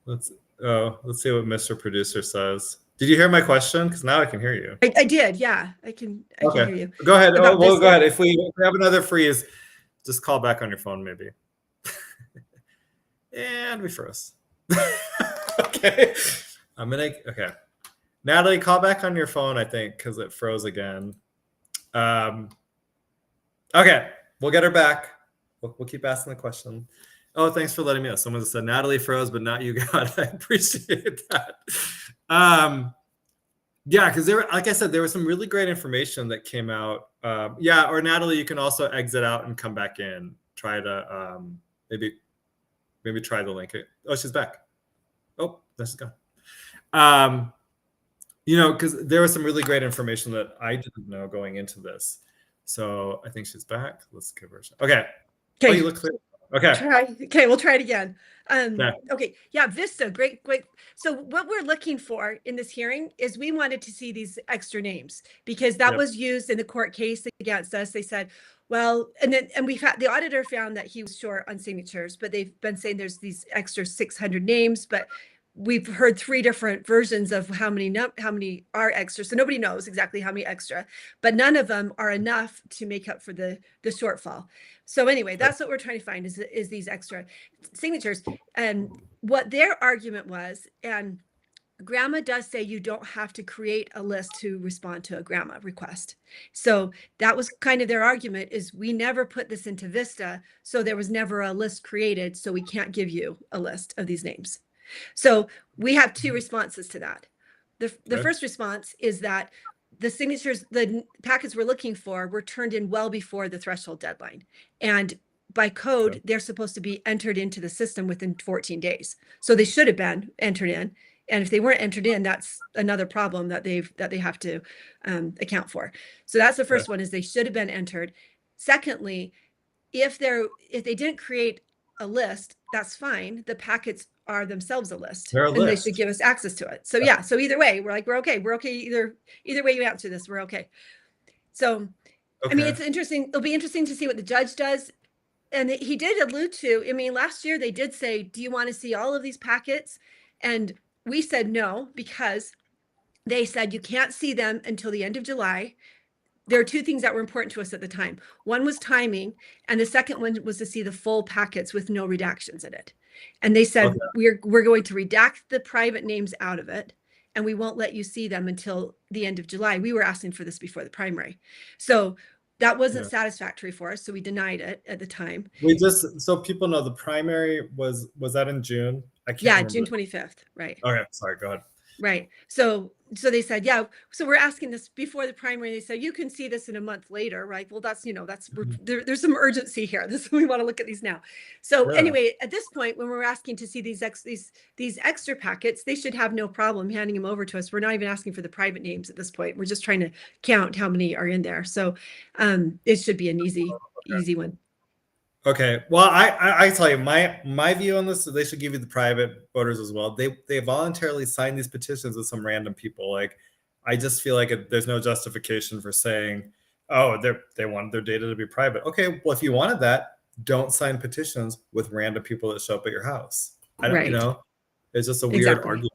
Let's see what Mr. Producer says. Did you hear my question? Because now I can hear you. I did. Yeah, I can hear you. Go ahead. Go ahead. If we have another freeze, just call back on your phone, maybe. And we froze. Okay. Okay. Natalie, call back on your phone, I think, because it froze again. Okay. We'll get her back. We'll keep asking the question. Oh, thanks for letting me know. Someone said Natalie froze, but not you, God. I appreciate that. Yeah, because like I said, there was some really great information that came out. Yeah, or Natalie, you can also exit out and come back in. Try to maybe try the link. Oh, she's back. Oh, there she's gone. Because there was some really great information that I didn't know going into this. So I think she's back. Let's give her a shot. Okay. Oh, you look clear. Okay. Okay, we'll try it again. Okay. Yeah, VISTA, great. So what we're looking for in this hearing is we wanted to see these extra names because that was used in the court case against us. They said, well, and we've had the auditor found that he was short on signatures, but they've been saying there's these extra 600 names, but we've heard 3 different versions of how many are extra. So nobody knows exactly how many extra, but none of them are enough to make up for the shortfall. So anyway, that's what we're trying to find is these extra signatures. And what their argument was, and grandma does say you don't have to create a list to respond to a grandma request. So that was kind of their argument is we never put this into VISTA. So there was never a list created. So we can't give you a list of these names. So we have 2 responses to that. The first response is that the signatures, the packets we're looking for were turned in well before the threshold deadline. And by code, they're supposed to be entered into the system within 14 days. So they should have been entered in. And if they weren't entered in, that's another problem that they have to account for. So that's the first one is they should have been entered. Secondly, if they didn't create a list, that's fine. The packets are themselves a list, and they should give us access to it. So yeah, so either way, we're okay. We're okay. Either way you answer this, we're okay. So, I mean, it's interesting. It'll be interesting to see what the judge does. And he did allude to, I mean, last year they did say, do you want to see all of these packets? And we said no, because they said you can't see them until the end of July. There are 2 things that were important to us at the time. One was timing, and the second one was to see the full packets with no redactions in it. And they said, we're going to redact the private names out of it, and we won't let you see them until the end of July. We were asking for this before the primary. So that wasn't satisfactory for us, so we denied it at the time. So people know the primary was that in June? I can't remember. June 25th, right. Okay, sorry, go ahead. Right. So they said, yeah. So we're asking this before the primary. They said, you can see this in a month later, right? Well, that's, there's some urgency here. We want to look at these now. So anyway, at this point, when we're asking to see these extra packets, they should have no problem handing them over to us. We're not even asking for the private names at this point. We're just trying to count how many are in there. So it should be an easy one. Okay. Well, I tell you, my view on this is they should give you the private voters as well. They voluntarily signed these petitions with some random people. Like, I just feel like there's no justification for saying, oh, they wanted their data to be private. Okay, well, if you wanted that, don't sign petitions with random people that show up at your house. I don't, Right. it's just a weird Exactly. argument.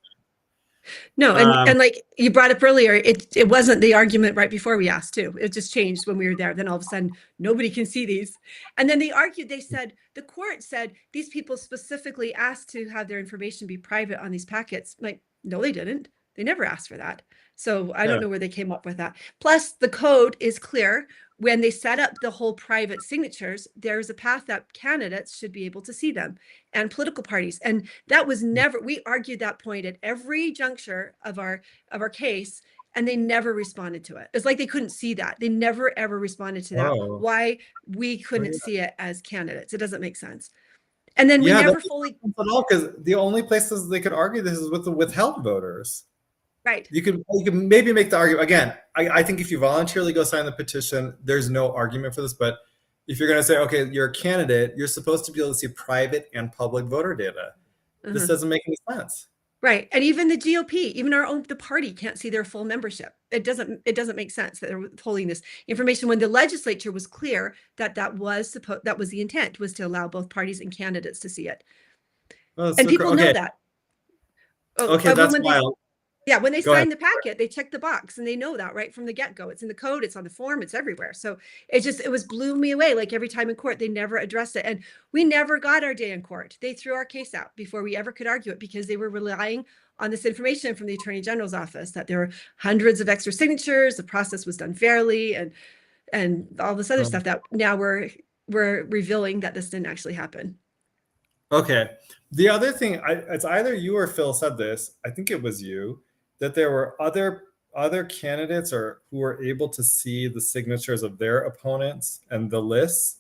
No, and like you brought up earlier, it wasn't the argument right before we asked too. It just changed when we were there. Then all of a sudden, nobody can see these. And then they argued, the court said these people specifically asked to have their information be private on these packets. Like, no, they didn't. They never asked for that. So I don't know where they came up with that. Plus, the code is clear. When they set up the whole private signatures, there's a path that candidates should be able to see them and political parties. And that was never, we argued that point at every juncture of our case, and they never responded to it. It's like they couldn't see that. They never ever responded to that. Oh. Why we couldn't see it as candidates. It doesn't make sense. And then we never fully at all, because the only places they could argue this is with the withheld voters. right. You can maybe make the argument again. I think if you voluntarily go sign the petition, there's no argument for this. But if you're going to say, okay, you're a candidate, you're supposed to be able to see private and public voter data. This doesn't make any sense. Right. And even the GOP, even the party can't see their full membership. It doesn't make sense that they're withholding this information when the legislature was clear that that was the intent, was to allow both parties and candidates to see it. Oh, and people know that. Okay, that's wild. Yeah, when they sign the packet, they check the box and they know that right from the get-go. It's in the code, it's on the form, it's everywhere. So it blew me away. Like every time in court, they never addressed it. And we never got our day in court. They threw our case out before we ever could argue it because they were relying on this information from the Attorney General's office that there were hundreds of extra signatures, the process was done fairly, and all this other stuff that now we're revealing that this didn't actually happen. Okay. The other thing, it's either you or Phil said this, I think it was you, that there were other candidates who were able to see the signatures of their opponents and the lists.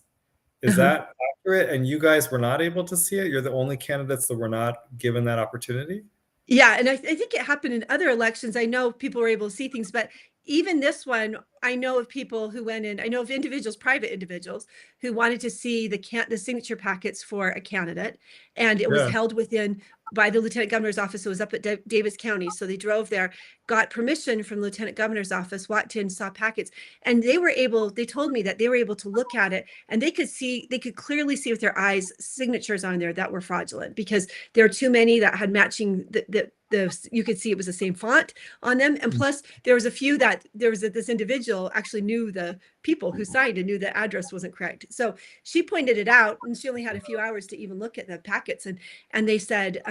Is that accurate? And you guys were not able to see it? You're the only candidates that were not given that opportunity? Yeah, and I think it happened in other elections. I know people were able to see things, but even this one, I know of people who went in, I know of individuals, private individuals, who wanted to see the signature packets for a candidate, and it was held by the Lieutenant Governor's office. It was up at Davis County. So they drove there, got permission from the Lieutenant Governor's office, walked in, saw packets, and they told me that they were able to look at it and they could clearly see with their eyes signatures on there that were fraudulent because there are too many that had matching you could see it was the same font on them. And plus there was a few that this individual actually knew the people who signed and knew the address wasn't correct. So she pointed it out and she only had a few hours to even look at the packets. And they said,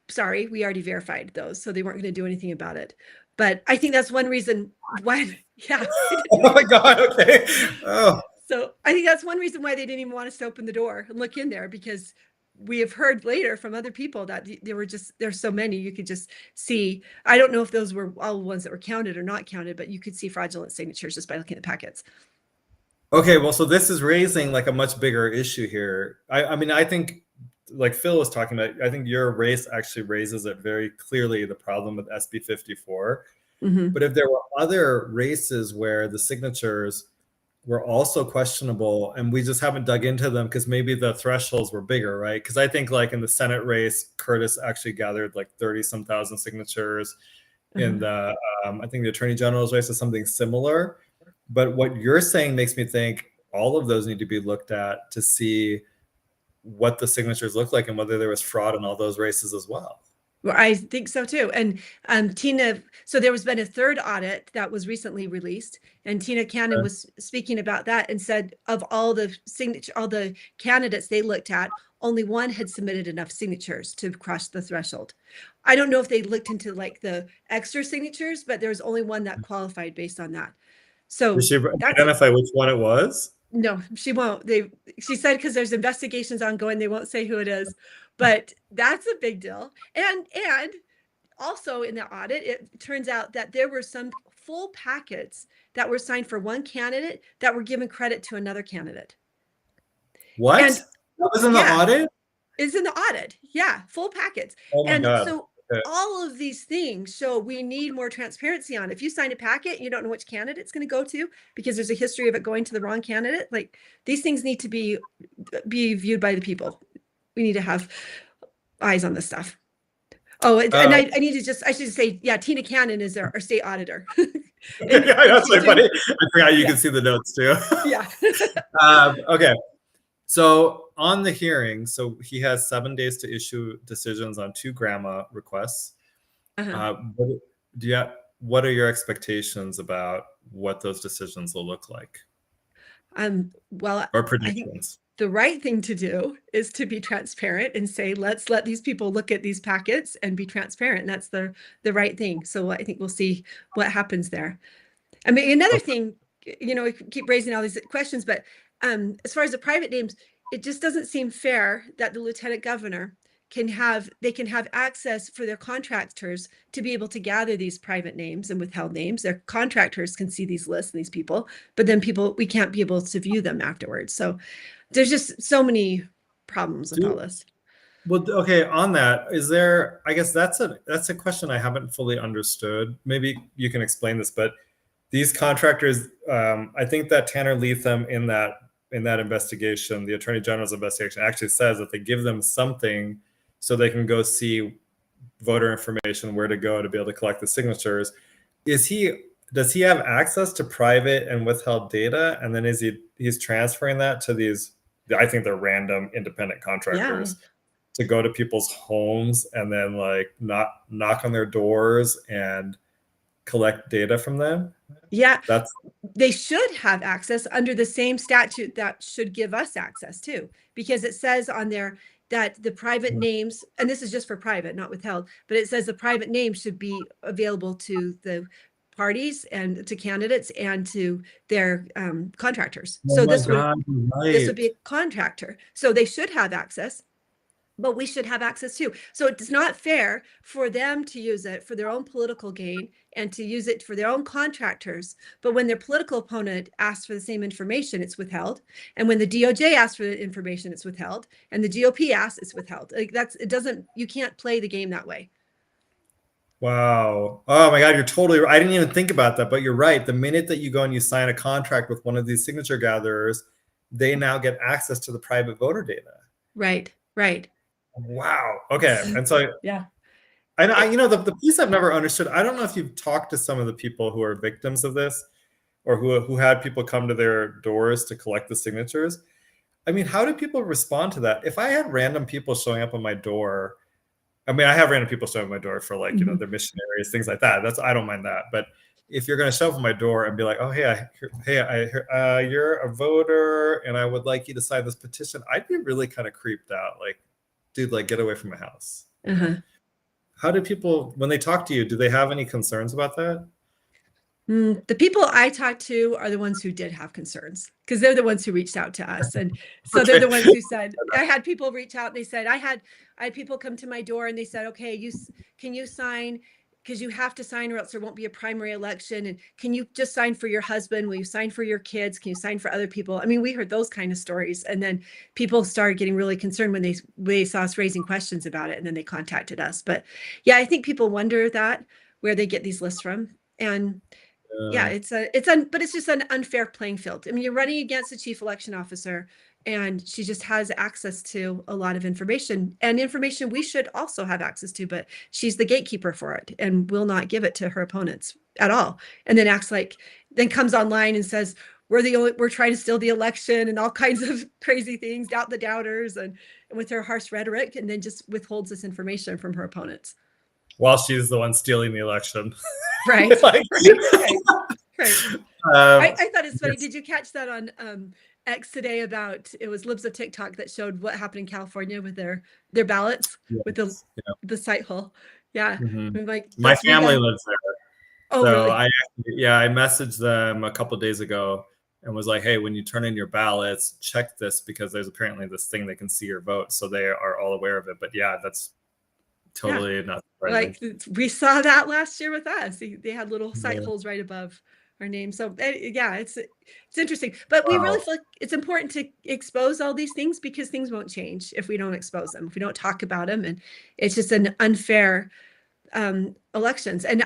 sorry, we already verified those. So they weren't going to do anything about it. But I think that's one reason why, yeah. Oh my God, okay. Oh. So I think that's one reason why they didn't even want us to open the door and look in there, because we have heard later from other people that there's so many you could just see. I don't know if those were all the ones that were counted or not counted, but you could see fraudulent signatures just by looking at the packets. Okay, well, so this is raising like a much bigger issue here. I mean, I think like Phil was talking about, I think your race actually raises it very clearly, the problem with SB 54. But if there were other races where the signatures were also questionable and we just haven't dug into them because maybe the thresholds were bigger, right? Because I think like in the Senate race, Curtis actually gathered like 30-some thousand signatures. In the, I think the Attorney General's race is something similar. But what you're saying makes me think all of those need to be looked at to see what the signatures look like and whether there was fraud in all those races as well. Well, I think so too. And Tina, so there was been a third audit that was recently released, and Tina Cannon was speaking about that and said of all the candidates they looked at, only one had submitted enough signatures to cross the threshold. I don't know if they looked into like the extra signatures, but there was only one that qualified based on that. So did she identify which one it was? No, she won't. She said because there's investigations ongoing, they won't say who it is. But that's a big deal. And also in the audit, it turns out that there were some full packets that were signed for one candidate that were given credit to another candidate. What? And, that was in the audit? It's in the audit. Yeah, full packets. Oh my God. So all of these things show we need more transparency on. If you sign a packet, you don't know which candidate it's going to go to because there's a history of it going to the wrong candidate. Like these things need to be viewed by the people. We need to have eyes on this stuff. Oh, and I should say, yeah, Tina Cannon is our state auditor. Yeah, that's like funny. I forgot you can see the notes too. Yeah. Okay. So on the hearing, so he has 7 days to issue decisions on 2 grandma requests. What are your expectations about what those decisions will look like? Well, or predictions? The right thing to do is to be transparent and say, let's let these people look at these packets and be transparent. And that's the right thing. So I think we'll see what happens there. I mean, another thing, you know, we keep raising all these questions, but as far as the private names, it just doesn't seem fair that the lieutenant governor can have access for their contractors to be able to gather these private names and withheld names. Their contractors can see these lists and these people, but then we can't be able to view them afterwards. So there's just so many problems with all this. Well, okay, on that, is there, I guess that's a question I haven't fully understood. Maybe you can explain this, but these contractors, I think that Tanner Leatham in that investigation, the Attorney General's investigation, actually says that they give them something so they can go see voter information, where to go to be able to collect the signatures. Does he have access to private and withheld data? And then he's transferring that to these, I think they're random independent contractors, to go to people's homes and then like knock on their doors and collect data from them? Yeah, they should have access under the same statute that should give us access too, because it says on there that the private names, and this is just for private, not withheld, but it says the private names should be available to the parties and to candidates and to their contractors. So this would be a contractor. So they should have access, but we should have access too. So it's not fair for them to use it for their own political gain and to use it for their own contractors. But when their political opponent asks for the same information, it's withheld. And when the DOJ asks for the information, it's withheld. And the GOP asks, it's withheld. Like you can't play the game that way. Wow. Oh my God, you're totally right. I didn't even think about that, but you're right. The minute that you go and you sign a contract with one of these signature gatherers, they now get access to the private voter data. Right. Wow. Okay. And so yeah. And the piece I've never understood, I don't know if you've talked to some of the people who are victims of this or who had people come to their doors to collect the signatures. I mean, how do people respond to that? If I had random people showing up on my door, I mean, I have random people showing up on my door for like, they're missionaries, things like that. I don't mind that. But if you're going to show up on my door and be like, oh, you're a voter and I would like you to sign this petition, I'd be really kind of creeped out. Like, dude, like get away from my house. How do people, when they talk to you, do they have any concerns about that? The people I talked to are the ones who did have concerns because they're the ones who reached out to us. And so they're the ones who said, I had people reach out and they said, I had people come to my door and they said, okay, can you sign? Because you have to sign or else there won't be a primary election. And can you just sign for your husband? Will you sign for your kids? Can you sign for other people? I mean, we heard those kind of stories. And then people started getting really concerned when they saw us raising questions about it. And then they contacted us. But yeah, I think people wonder where they get these lists from. And yeah, but it's just an unfair playing field. I mean, you're running against a chief election officer and she just has access to a lot of information and information we should also have access to, but she's the gatekeeper for it and will not give it to her opponents at all. And then then comes online and says, we're trying to steal the election and all kinds of crazy things, doubt the doubters and with her harsh rhetoric, and then just withholds this information from her opponents. While she's the one stealing the election. Right. Right. I thought it's funny. Did you catch that on X today it was Libs of TikTok that showed what happened in California with their ballots with the site hole. Yeah. I'm like, my family lives there. Oh, so really? I messaged them a couple of days ago and was like, hey, when you turn in your ballots, check this because there's apparently this thing that can see your vote. So they are all aware of it. But yeah, that's totally not surprising. Like we saw that last year with us. They had little site holes right above our name. So yeah, it's interesting. But we really feel like it's important to expose all these things because things won't change if we don't expose them, if we don't talk about them. And it's just an unfair elections. And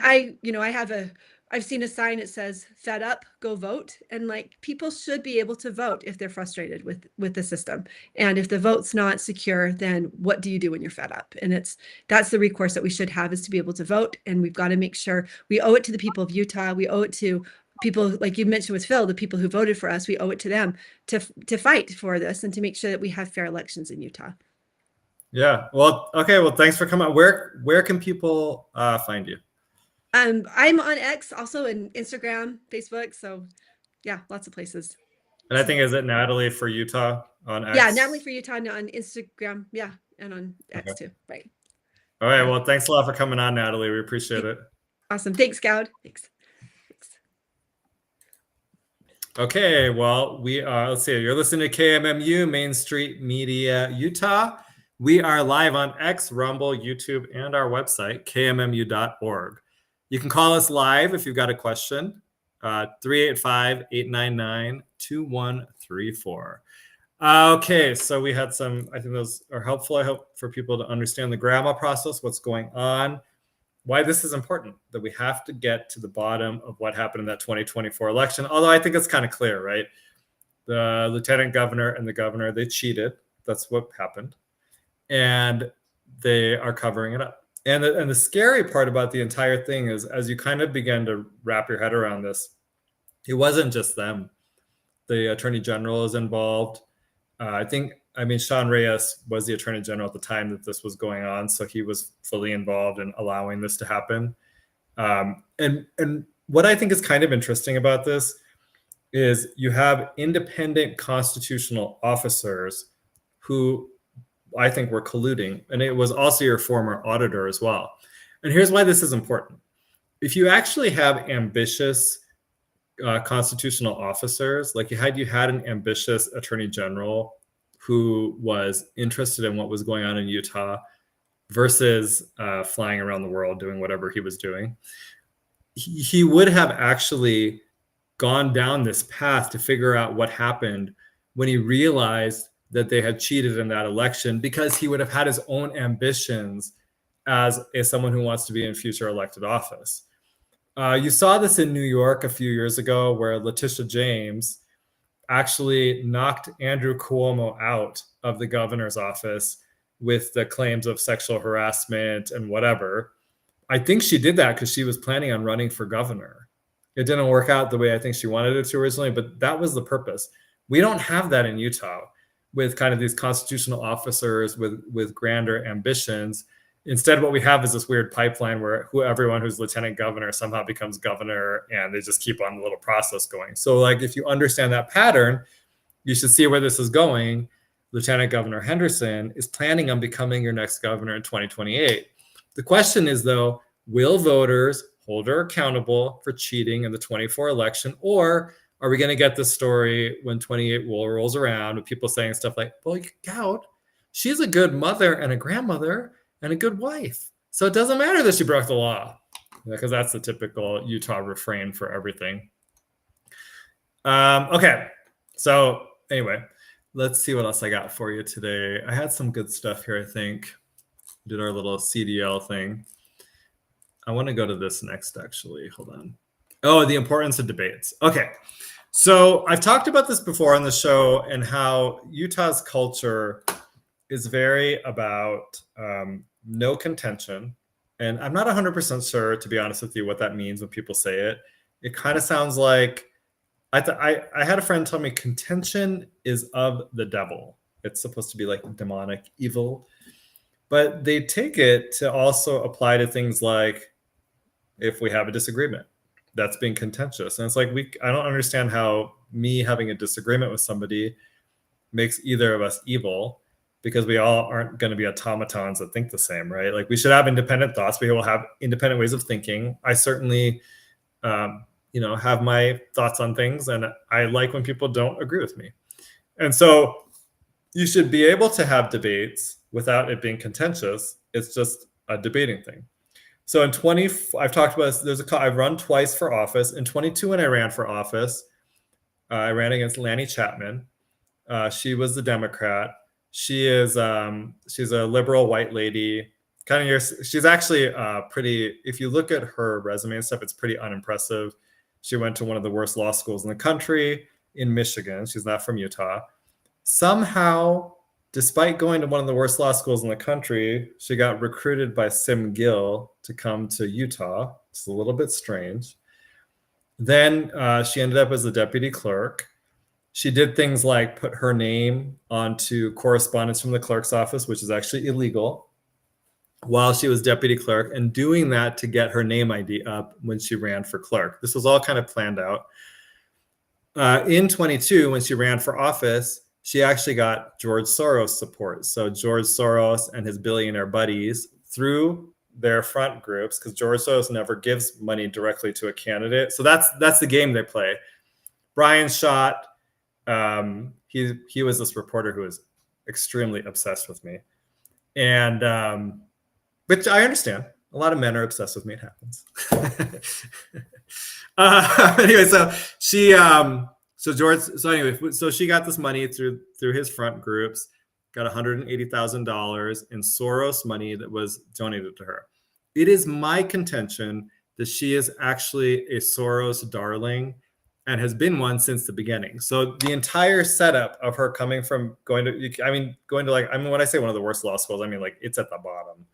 I've seen a sign that says "Fed up, go vote," and like people should be able to vote if they're frustrated with the system. And if the vote's not secure, then what do you do when you're fed up? And that's the recourse that we should have, is to be able to vote. And we've got to make sure we owe it to the people of Utah. We owe it to people, like you mentioned with Phil, the people who voted for us. We owe it to them to fight for this and to make sure that we have fair elections in Utah. Yeah. Well, okay. Well, thanks for coming. Where can people find you? I'm on X, also in Instagram, Facebook. So yeah, lots of places. And I think, is it Natalie for Utah on X? Yeah, Natalie for Utah on Instagram. Yeah, and on X too. Right. All right. Well, thanks a lot for coming on, Natalie. We appreciate it. Awesome. Thanks, Goud. Thanks. Okay. Well, we are, let's see, you're listening to KMMU, Main Street Media, Utah. We are live on X, Rumble, YouTube, and our website, kmmu.org. You can call us live if you've got a question, 385-899-2134. Okay, so we had some, I think those are helpful. I hope for people to understand the grandma process, what's going on, why this is important, that we have to get to the bottom of what happened in that 2024 election. Although I think it's kind of clear, right? The lieutenant governor and the governor, they cheated. That's what happened. And they are covering it up. And the scary part about the entire thing is, as you kind of begin to wrap your head around this, it wasn't just them. The attorney general is involved. Sean Reyes was the attorney general at the time that this was going on. So he was fully involved in allowing this to happen. And what I think is kind of interesting about this is you have independent constitutional officers who I think were colluding, and it was also your former auditor as well. And here's why this is important. If you actually have ambitious constitutional officers, like you had an ambitious attorney general who was interested in what was going on in Utah versus flying around the world doing whatever he was doing, he would have actually gone down this path to figure out what happened when he realized that they had cheated in that election, because he would have had his own ambitions as someone who wants to be in future elected office. You saw this in New York a few years ago, where Letitia James actually knocked Andrew Cuomo out of the governor's office with the claims of sexual harassment and whatever. I think she did that because she was planning on running for governor. It didn't work out the way I think she wanted it to originally, but that was the purpose. We don't have that in Utah, with kind of these constitutional officers with grander ambitions. Instead, what we have is this weird pipeline where everyone who's lieutenant governor somehow becomes governor, and they just keep on the little process going. So like, if you understand that pattern, you should see where this is going. Lieutenant Governor Henderson is planning on becoming your next governor in 2028. The question is, though, will voters hold her accountable for cheating in the 24 election, or are we going to get this story when 28 rolls around with people saying stuff like, well, Goud, she's a good mother and a grandmother and a good wife, so it doesn't matter that she broke the law, because that's the typical Utah refrain for everything. Okay, so anyway, let's see what else I got for you today. I had some good stuff here, I think. Did our little CDL thing. I want to go to this next, actually. Hold on. Oh, the importance of debates. Okay. So I've talked about this before on the show, and how Utah's culture is very about no contention. And I'm not 100% sure, to be honest with you, what that means when people say it. It kind of sounds like, I had a friend tell me contention is of the devil. It's supposed to be like demonic, evil. But they take it to also apply to things like, if we have a disagreement, that's being contentious. And it's like, I don't understand how me having a disagreement with somebody makes either of us evil, because we all aren't going to be automatons that think the same, right? Like, we should have independent thoughts. We will have independent ways of thinking. I certainly, have my thoughts on things, and I like when people don't agree with me. And so you should be able to have debates without it being contentious. It's just a debating thing. So I've talked about this. I've run twice for office. In 22, when I ran for office, I ran against Lanny Chapman. She was the Democrat. She's a liberal white lady, kind of she's actually pretty, if you look at her resume and stuff, it's pretty unimpressive. She went to one of the worst law schools in the country in Michigan. She's not from Utah. Somehow, despite going to one of the worst law schools in the country, she got recruited by Sim Gill to come to Utah. It's a little bit strange. Then she ended up as a deputy clerk. She did things like put her name onto correspondence from the clerk's office, which is actually illegal, while she was deputy clerk, and doing that to get her name ID up when she ran for clerk. This was all kind of planned out. In 22, when she ran for office, she actually got George Soros support. So George Soros and his billionaire buddies, through their front groups, because George Soros never gives money directly to a candidate. So that's the game they play. Brian Schott, he was this reporter who was extremely obsessed with me. And which I understand. A lot of men are obsessed with me. It happens. Anyway, so she so she got this money through his front groups, got $180,000 in Soros money that was donated to her. It is my contention that she is actually a Soros darling and has been one since the beginning. So the entire setup of her coming from when I say one of the worst law schools, I mean, like, it's at the bottom.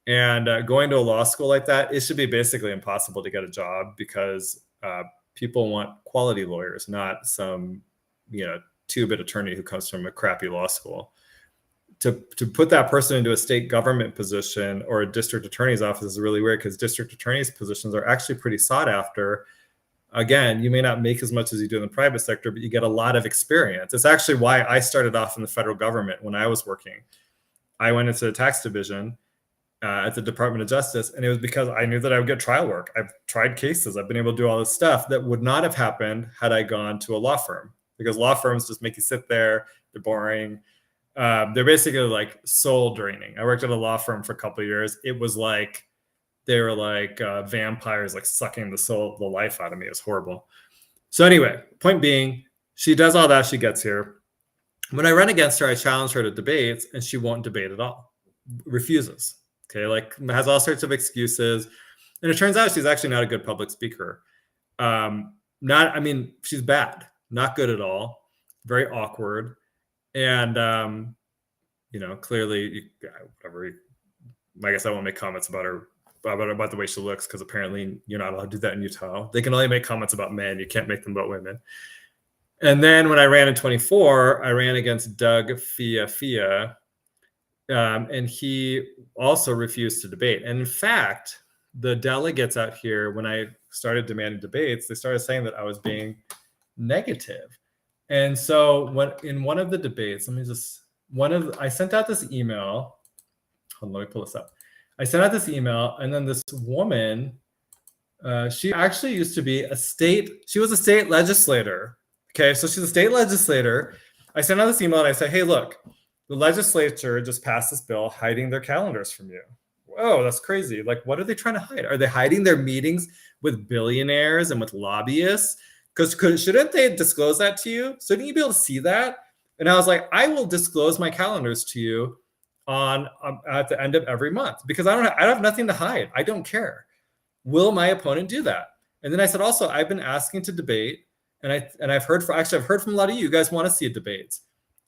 And going to a law school like that, it should be basically impossible to get a job, because people want quality lawyers, not some, two-bit attorney who comes from a crappy law school. To put that person into a state government position or a district attorney's office is really weird, because district attorney's positions are actually pretty sought after. Again, you may not make as much as you do in the private sector, but you get a lot of experience. It's actually why I started off in the federal government when I was working. I went into the tax division at the Department of Justice, and it was because I knew that I would get trial work. I've tried cases. I've been able to do all this stuff that would not have happened had I gone to a law firm, because law firms just make you sit there. They're boring. They're basically like soul draining. I worked at a law firm for a couple of years. It was like they were like vampires, like sucking the life out of me. It was horrible. So anyway, point being, she does all that. She gets here. When I run against her, I challenge her to debates, and she won't debate at all. Refuses. Okay, like, has all sorts of excuses. And it turns out she's actually not a good public speaker. She's bad, not good at all, very awkward. And, clearly, whatever. I guess I won't make comments about her, about the way she looks, because apparently you're not allowed to do that in Utah. They can only make comments about men. You can't make them about women. And then when I ran in 24, I ran against Doug Fia. And he also refused to debate. And in fact, the delegates out here, when I started demanding debates, they started saying that I was being negative. And so in one of the debates, I sent out this email. Hold on, let me pull this up. I sent out this email, and then this woman, she actually used to be she was a state legislator. Okay, so she's a state legislator. I sent out this email and I said, hey, look, the legislature just passed this bill hiding their calendars from you. Whoa, that's crazy. Like, what are they trying to hide? Are they hiding their meetings with billionaires and with lobbyists? Because shouldn't they disclose that to you? Shouldn't you be able to see that? And I was like, I will disclose my calendars to you at the end of every month, because I have nothing to hide. I don't care. Will my opponent do that? And then I said, also, I've been asking to debate, and I've heard from a lot of you guys want to see debates.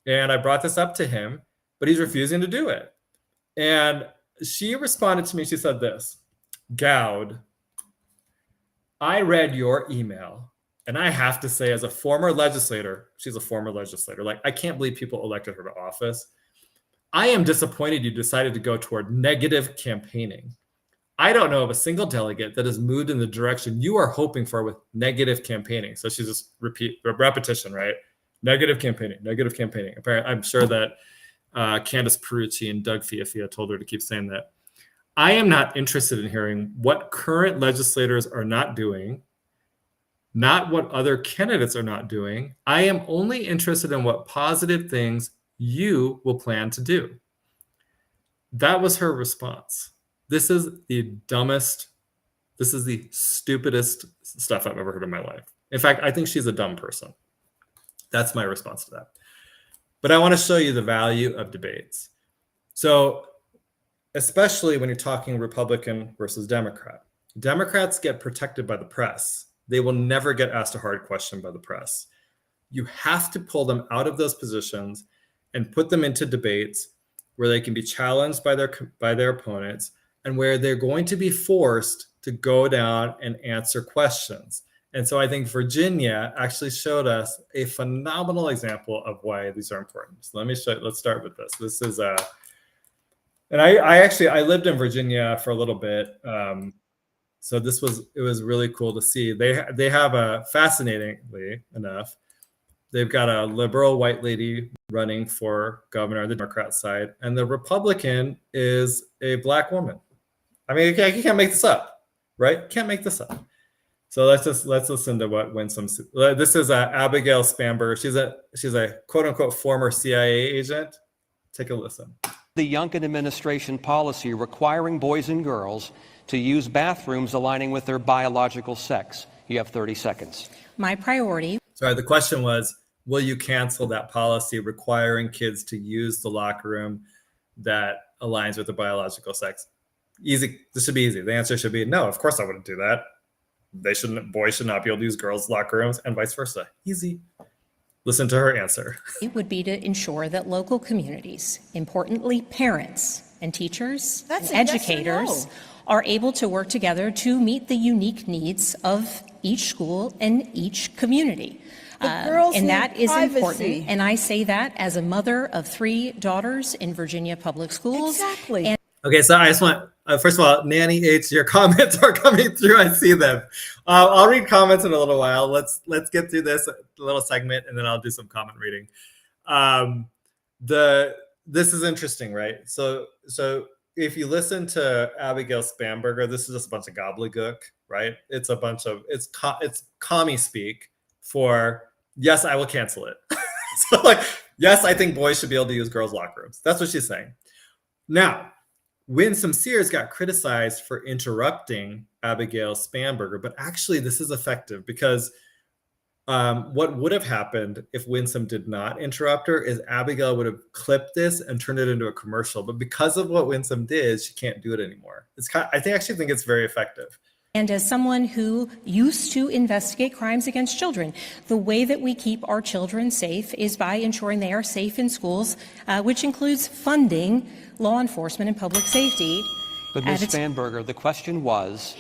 And I brought this up to him, but he's refusing to do it. And she responded to me. She said this: Goud, I read your email, and I have to say, as a former legislator, she's a former legislator. Like, I can't believe people elected her to office. I am disappointed you decided to go toward negative campaigning. I don't know of a single delegate that has moved in the direction you are hoping for with negative campaigning. So she's just repetition, right? Negative campaigning. Apparently, I'm sure that Candace Perucci and Doug Fia told her to keep saying that. I am not interested in hearing what current legislators are not doing, not what other candidates are not doing. I am only interested in what positive things you will plan to do. That was her response. This is the stupidest stuff I've ever heard in my life. In fact, I think she's a dumb person. That's my response to that. But I want to show you the value of debates. So especially when you're talking Republican versus Democrat. Democrats get protected by the press. They will never get asked a hard question by the press. You have to pull them out of those positions and put them into debates where they can be challenged by their opponents and where they're going to be forced to go down and answer questions. And so I think Virginia actually showed us a phenomenal example of why these are important. So let me show you, let's start with this. This is and I lived in Virginia for a little bit. So it was really cool to see. They have a, fascinatingly enough, they've got a liberal white lady running for governor on the Democrat side, and the Republican is a black woman. I mean, you can't make this up, right? Can't make this up. So let's listen to what Winsome. This is Abigail Spanberger. She's a quote unquote former CIA agent. Take a listen. The Youngkin administration policy requiring boys and girls to use bathrooms aligning with their biological sex. You have 30 seconds. My priority. Sorry, the question was, will you cancel that policy requiring kids to use the locker room that aligns with their biological sex? Easy. This should be easy. The answer should be no, of course I wouldn't do that. Boys should not be able to use girls' locker rooms and vice versa. Easy. Listen to her answer. It would be to ensure that local communities, importantly parents and teachers and educators, are able to work together to meet the unique needs of each school and each community. And that is important. And I say that as a mother of 3 daughters in Virginia public schools. Exactly. Okay, so I just want, first of all, Nanny H, your comments are coming through. I see them. I'll read comments in a little while. Let's get through this little segment, and then I'll do some comment reading. This is interesting, right? So if you listen to Abigail Spanberger, this is just a bunch of gobbledygook, right? It's a bunch of it's commie speak for yes, I will cancel it. So like, yes, I think boys should be able to use girls' locker rooms. That's what she's saying. Now, Winsome Sears got criticized for interrupting Abigail Spanberger, but actually this is effective because what would have happened if Winsome did not interrupt her is Abigail would have clipped this and turned it into a commercial. But because of what Winsome did, she can't do it anymore. I actually think it's very effective. And as someone who used to investigate crimes against children, the way that we keep our children safe is by ensuring they are safe in schools, which includes funding law enforcement and public safety. But Ms. Spanberger, the question was,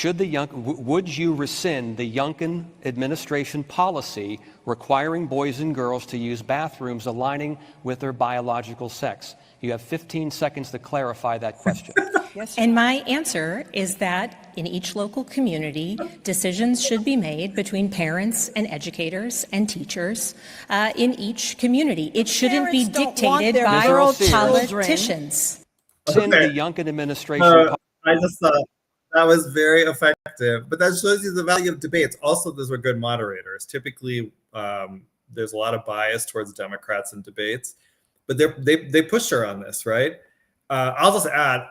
would you rescind the Youngkin administration policy requiring boys and girls to use bathrooms aligning with their biological sex? You have 15 seconds to clarify that question. Yes. And my answer is that in each local community, decisions should be made between parents and educators and teachers in each community. It shouldn't be dictated by politicians. In the Youngkin administration. I just thought that was very effective, but that shows you the value of debates. Also, those were good moderators. Typically, there's a lot of bias towards Democrats in debates, but they push her on this, right? I'll just add,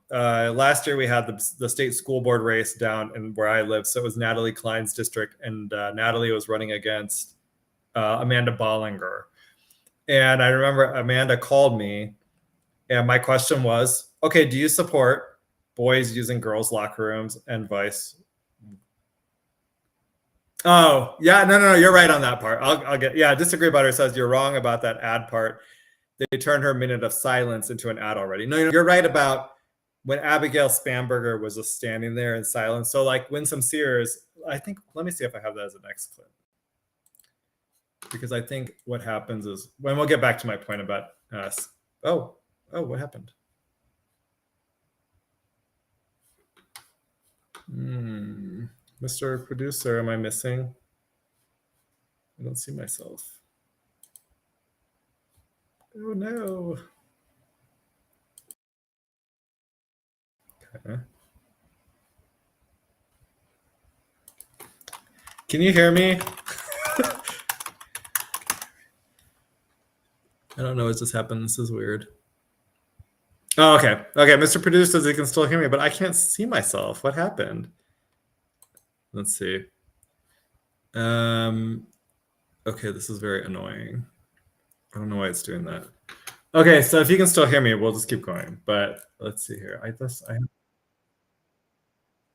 last year we had the state school board race down in where I live. So it was Natalie Klein's district, and Natalie was running against Amanda Bollinger. And I remember Amanda called me, and my question was, okay, do you support boys using girls' locker rooms and vice? Oh, yeah, no, you're right on that part. I'll get, disagree about her says you're wrong about that ad part. They turned her minute of silence into an ad already. No, you're right about when Abigail Spanberger was just standing there in silence. So like Winsome Sears, I think, let me see if I have that as the next clip. Because I think what happens is, when we'll get back to my point about us. Oh, what happened? Mr. Producer, am I missing? I don't see myself. Oh no. Okay. Can you hear me? I don't know what just happened. This is weird. Oh, okay. Okay, Mr. Producer says he can still hear me, but I can't see myself. What happened? Let's see. Okay, this is very annoying. I don't know why it's doing that. Okay, so if you can still hear me, we'll just keep going. But let's see here.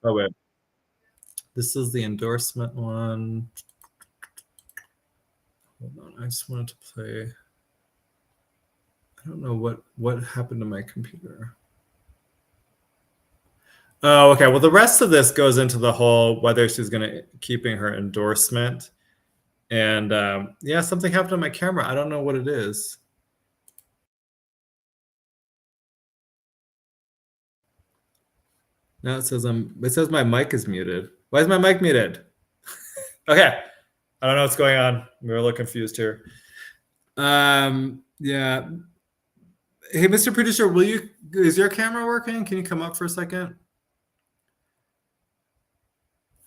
Oh wait, this is the endorsement one. Hold on, I just wanted to play. I don't know what happened to my computer. Oh, okay. Well, the rest of this goes into the whole whether she's going to keeping her endorsement, and yeah, something happened to my camera. I don't know what it is. Now it says my mic is muted. Why is my mic muted? Okay, I don't know what's going on. We're a little confused here. Yeah. Hey, Mr. Producer, is your camera working? Can you come up for a second?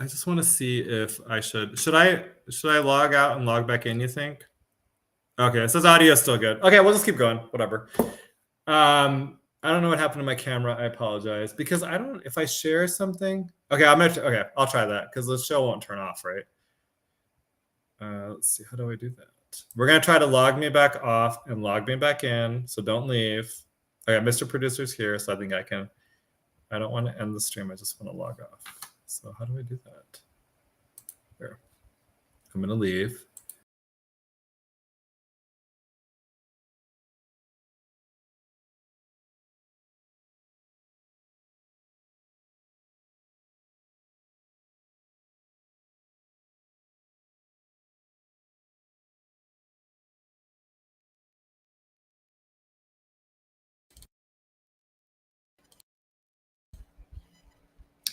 I just want to see if I should I log out and log back in, you think? Okay, it says audio is still good. Okay, we'll just keep going. Whatever. I don't know what happened to my camera. I apologize because if I share something. Okay, I'll try that because the show won't turn off, right? Let's see, how do I do that? We're gonna try to log me back off and log me back in, so don't leave. Okay, Mr. Producer's here, so I think I don't want to end the stream, I just want to log off. So how do I do that? Here. I'm gonna leave.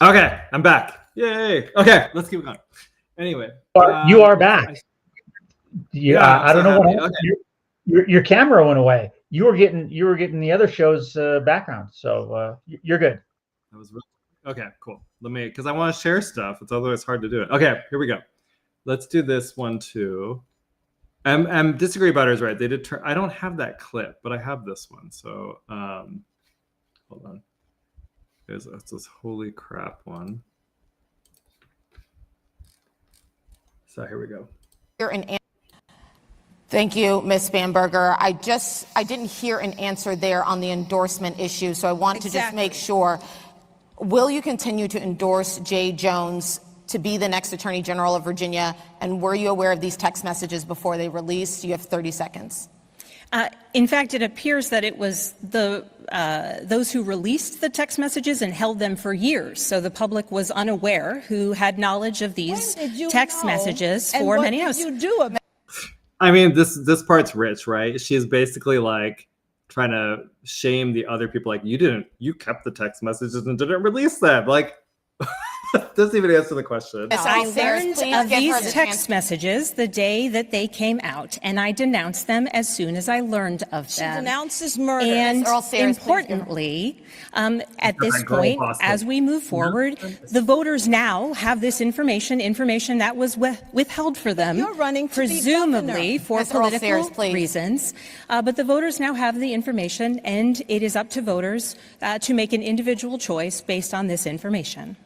Okay, I'm back. Yay. Okay, let's keep going. Anyway. You are back. I don't know what happened. Okay. Your camera went away. You were getting the other show's background, so you're good. That was really, okay, cool. Because I want to share stuff. It's otherwise hard to do it. Okay, here we go. Let's do this one too. Disagree Butters, right? They did I don't have that clip, but I have this one. So hold on. There's this holy crap one. So here we go. Thank you, Ms. Bamberger. I didn't hear an answer there on the endorsement issue, so I want to just make sure. Will you continue to endorse Jay Jones to be the next Attorney General of Virginia? And were you aware of these text messages before they released? You have 30 seconds. In fact, it appears that it was those who released the text messages and held them for years. So the public was unaware who had knowledge of these text messages for many years. I mean, this part's rich, right? She's basically like trying to shame the other people. Like, you kept the text messages and didn't release them. Like, doesn't even answer the question. I learned of these text messages the day that they came out, and I denounced them as soon as I learned of them. She denounces murder. And importantly, at this point, as we move forward, the voters now have this information that was withheld for them, presumably for political reasons. But the voters now have the information, and it is up to voters to make an individual choice based on this information.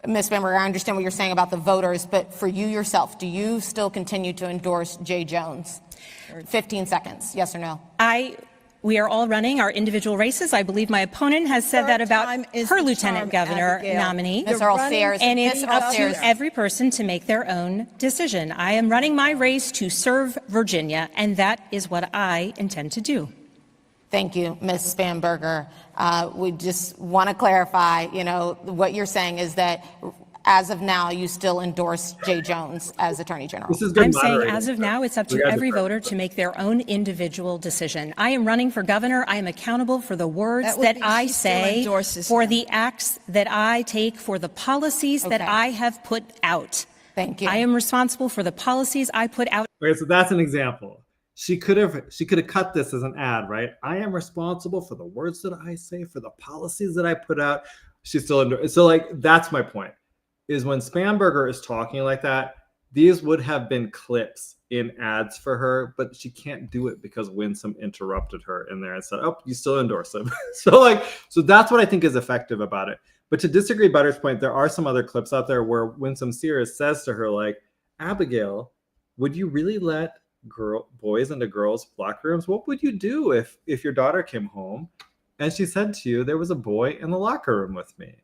Ms. Bamberger, I understand what you're saying about the voters, but for you yourself, do you still continue to endorse Jay Jones? 15 seconds, yes or no? We are all running our individual races. I believe my opponent has said that about her lieutenant governor nominee. Ms. Earl Sayers, and it's up to every person to make their own decision. I am running my race to serve Virginia, and that is what I intend to do. Thank you, Ms. Bamberger. We just want to clarify, what you're saying is that as of now, you still endorse Jay Jones as Attorney General. I'm saying as of now, it's up to every voter to make their own individual decision. I am running for governor. I am accountable for the words that I say, for the acts that I take, for the policies that I have put out. Thank you. I am responsible for the policies I put out. Okay, so that's an example. She could have cut this as an ad, right? I am responsible for the words that I say, for the policies that I put out. She's still so like that's my point. Is when Spamberger is talking like that, these would have been clips in ads for her, but she can't do it because Winsome interrupted her in there and said, "Oh, you still endorse him." so that's what I think is effective about it. But to disagree Butter's point, there are some other clips out there where Winsome Sears says to her, like, "Abigail, would you really let boys into girls' locker rooms, what would you do if your daughter came home and she said to you, there was a boy in the locker room with me?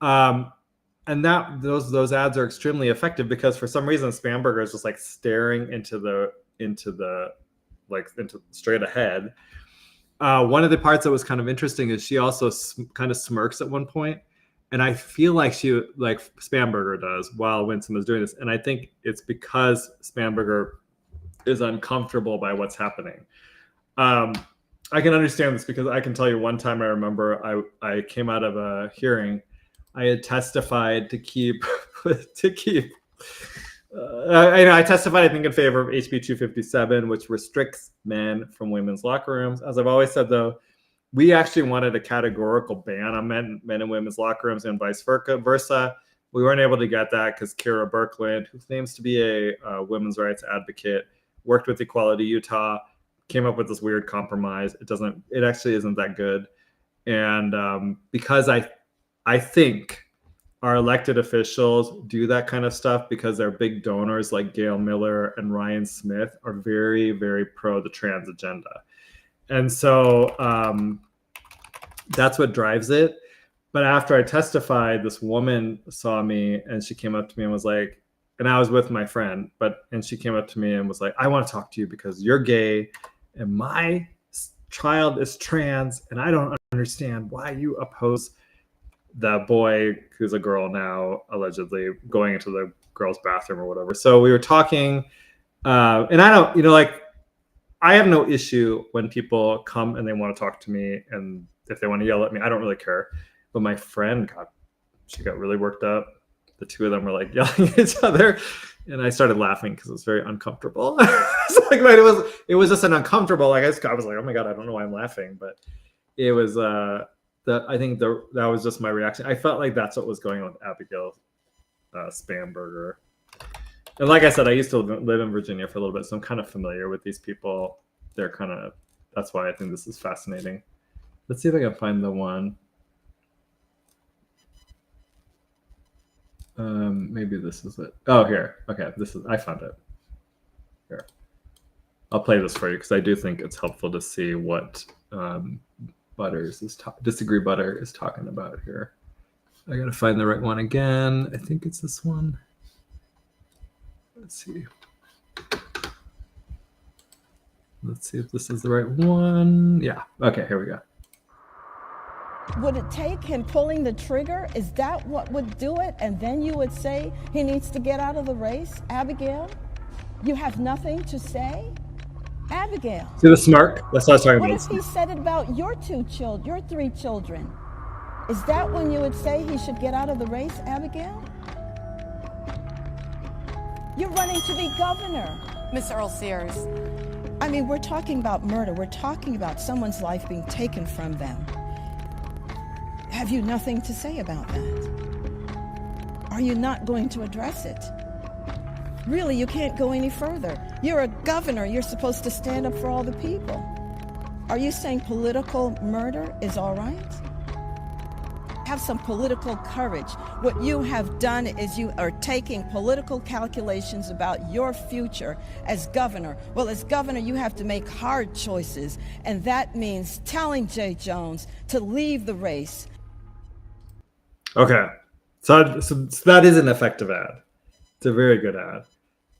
And that those ads are extremely effective because for some reason Spamberger is just like staring into straight ahead. One of the parts that was kind of interesting is she also kind of smirks at one point, and I feel like she like Spamberger does while Winsome is doing this, and I think it's because Spamberger is uncomfortable by what's happening. I can understand this because I can tell you one time I remember I came out of a hearing. I had testified to keep I testified, I think, in favor of HB 257, which restricts men from women's locker rooms. As I've always said, though, we actually wanted a categorical ban on men and women's locker rooms and vice versa. We weren't able to get that because Kara Birkland, who claims to be a women's rights advocate, worked with Equality Utah, came up with this weird compromise. It actually isn't that good. And because I think our elected officials do that kind of stuff because they're big donors like Gail Miller and Ryan Smith are very, very pro the trans agenda. And so that's what drives it. But after I testified, this woman saw me and she came up to me and was like, and I was with my friend, and she came up to me and was like, I want to talk to you because you're gay and my child is trans and I don't understand why you oppose that boy who's a girl now allegedly going into the girl's bathroom or whatever. So we were talking and I don't, I have no issue when people come and they want to talk to me, and if they want to yell at me, I don't really care. But my friend got really worked up. The two of them were like yelling at each other, and I started laughing because it was very uncomfortable. It was just an uncomfortable. I was like, oh my god, I don't know why I'm laughing, but it was I think that was just my reaction. I felt like that's what was going on with Abigail Spamberger. And like I said, I used to live in Virginia for a little bit, so I'm kind of familiar with these people. That's why I think this is fascinating. Let's see if I can find the one. Maybe this is it. Oh, here. Okay, I found it. Here. I'll play this for you because I do think it's helpful to see what Disagree Butter is talking about here. I gotta find the right one again. I think it's this one. Let's see. Let's see if this is the right one. Yeah. Okay, here we go. Would it take him pulling the trigger? Is that what would do it? And then you would say he needs to get out of the race? Abigail, you have nothing to say? Abigail. See the smirk? That's what I was talking about. What if he said it about your 3 children? Is that when you would say he should get out of the race, Abigail? You're running to be governor. Ms. Earl Sears. I mean, we're talking about murder. We're talking about someone's life being taken from them. Have you nothing to say about that? Are you not going to address it? Really, you can't go any further. You're a governor. You're supposed to stand up for all the people. Are you saying political murder is all right? Have some political courage. What you have done is you are taking political calculations about your future as governor. Well, as governor, you have to make hard choices, and that means telling Jay Jones to leave the race. Okay, so that is an effective ad. It's a very good ad.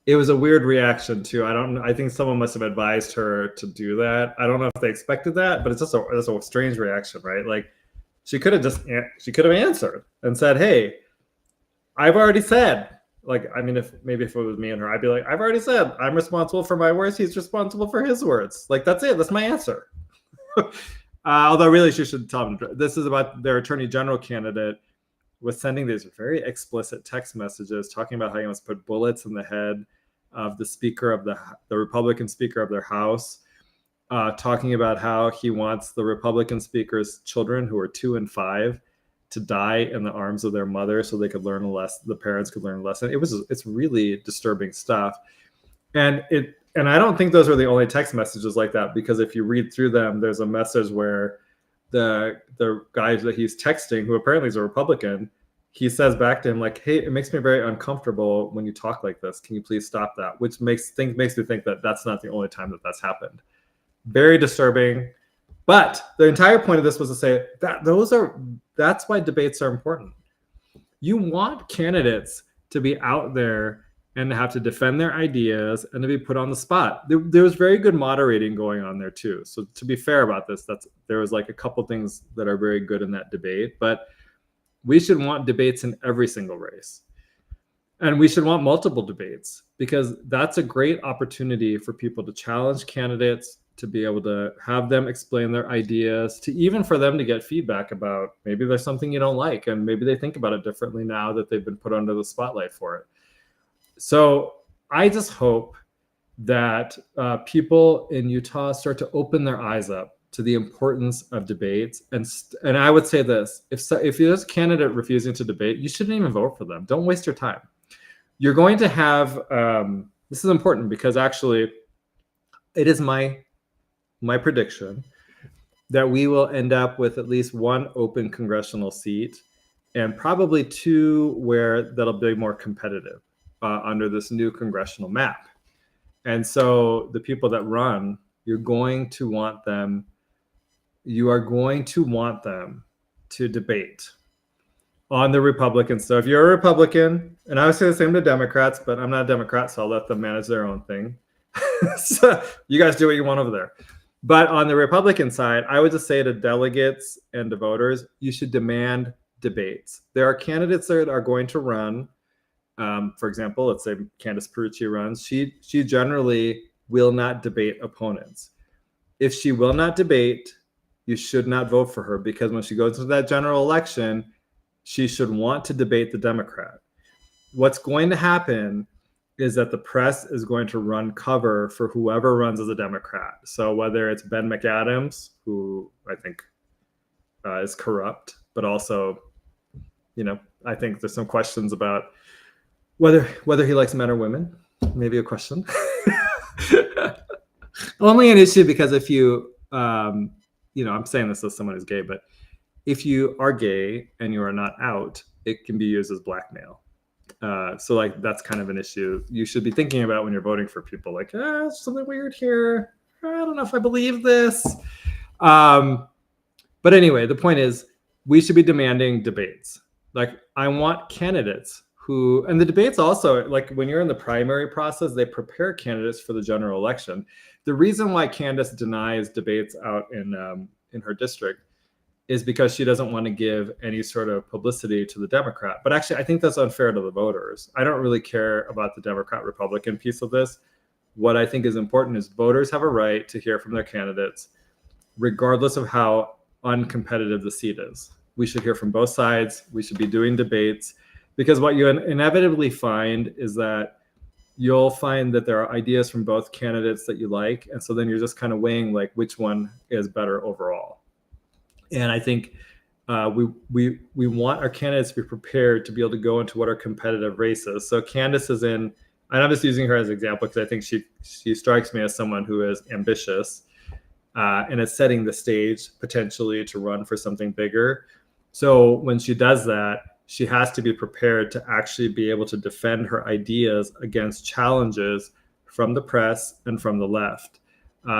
It was a weird reaction too. I think someone must have advised her to do that. I don't know if they expected that, but it's just a strange reaction, right? Like she could have answered and said, "Hey, I've already said." Like, I mean, if it was me and her, I'd be like, "I've already said I'm responsible for my words. He's responsible for his words." Like, that's it. That's my answer. Although really, she should tell him. This is about their attorney general candidate was sending these very explicit text messages talking about how he wants to put bullets in the head of the speaker of the Republican speaker of their house, talking about how he wants the Republican speaker's children, who are 2 and 5, to die in the arms of their mother so they could learn a lesson. The parents could learn a lesson. It's really disturbing stuff. And I don't think those are the only text messages like that, because if you read through them, there's a message where the guy that he's texting, who apparently is a Republican, he says back to him like, hey, it makes me very uncomfortable when you talk like this. Can you please stop that? Which makes me think that that's not the only time that that's happened. Very disturbing. But the entire point of this was to say that that's why debates are important. You want candidates to be out there and to have to defend their ideas and to be put on the spot. There was very good moderating going on there too. So to be fair about this, there was like a couple things that are very good in that debate, but we should want debates in every single race. And we should want multiple debates because that's a great opportunity for people to challenge candidates, to be able to have them explain their ideas, to even for them to get feedback about maybe there's something you don't like and maybe they think about it differently now that they've been put under the spotlight for it. So I just hope that people in Utah start to open their eyes up to the importance of debates. And I would say this, if there's a candidate refusing to debate, you shouldn't even vote for them. Don't waste your time. You're going to have, this is important because actually it is my prediction that we will end up with at least one open congressional seat and probably two where that'll be more competitive under this new congressional map. And so the people that run, you are going to want them to debate on the Republicans. So if you're a Republican, and I would say the same to Democrats, but I'm not a Democrat, so I'll let them manage their own thing. So you guys do what you want over there. But on the Republican side, I would just say to delegates and to voters, you should demand debates. There are candidates that are going to run. For example, let's say Candace Perucci runs. She generally will not debate opponents. If she will not debate, you should not vote for her because when she goes into that general election, she should want to debate the Democrat. What's going to happen is that the press is going to run cover for whoever runs as a Democrat. So whether it's Ben McAdams, who I think is corrupt, but also, I think there's some questions about whether he likes men or women, maybe a question. Only an issue because if you, I'm saying this as someone who's gay, but if you are gay and you are not out, it can be used as blackmail. So like that's kind of an issue you should be thinking about when you're voting for people. Like, something weird here. I don't know if I believe this. But anyway, the point is we should be demanding debates. Like I want candidates and the debates also, like when you're in the primary process, they prepare candidates for the general election. The reason why Candace denies debates out in her district is because she doesn't want to give any sort of publicity to the Democrat. But actually, I think that's unfair to the voters. I don't really care about the Democrat-Republican piece of this. What I think is important is voters have a right to hear from their candidates, regardless of how uncompetitive the seat is. We should hear from both sides. We should be doing debates. Because what you inevitably find is that you'll find that there are ideas from both candidates that you like. And so then you're just kind of weighing like which one is better overall. And I think we want our candidates to be prepared to be able to go into what are competitive races. So Candace is in, and I'm just using her as an example because I think she strikes me as someone who is ambitious and is setting the stage potentially to run for something bigger. So when she does that, she has to be prepared to actually be able to defend her ideas against challenges from the press and from the left.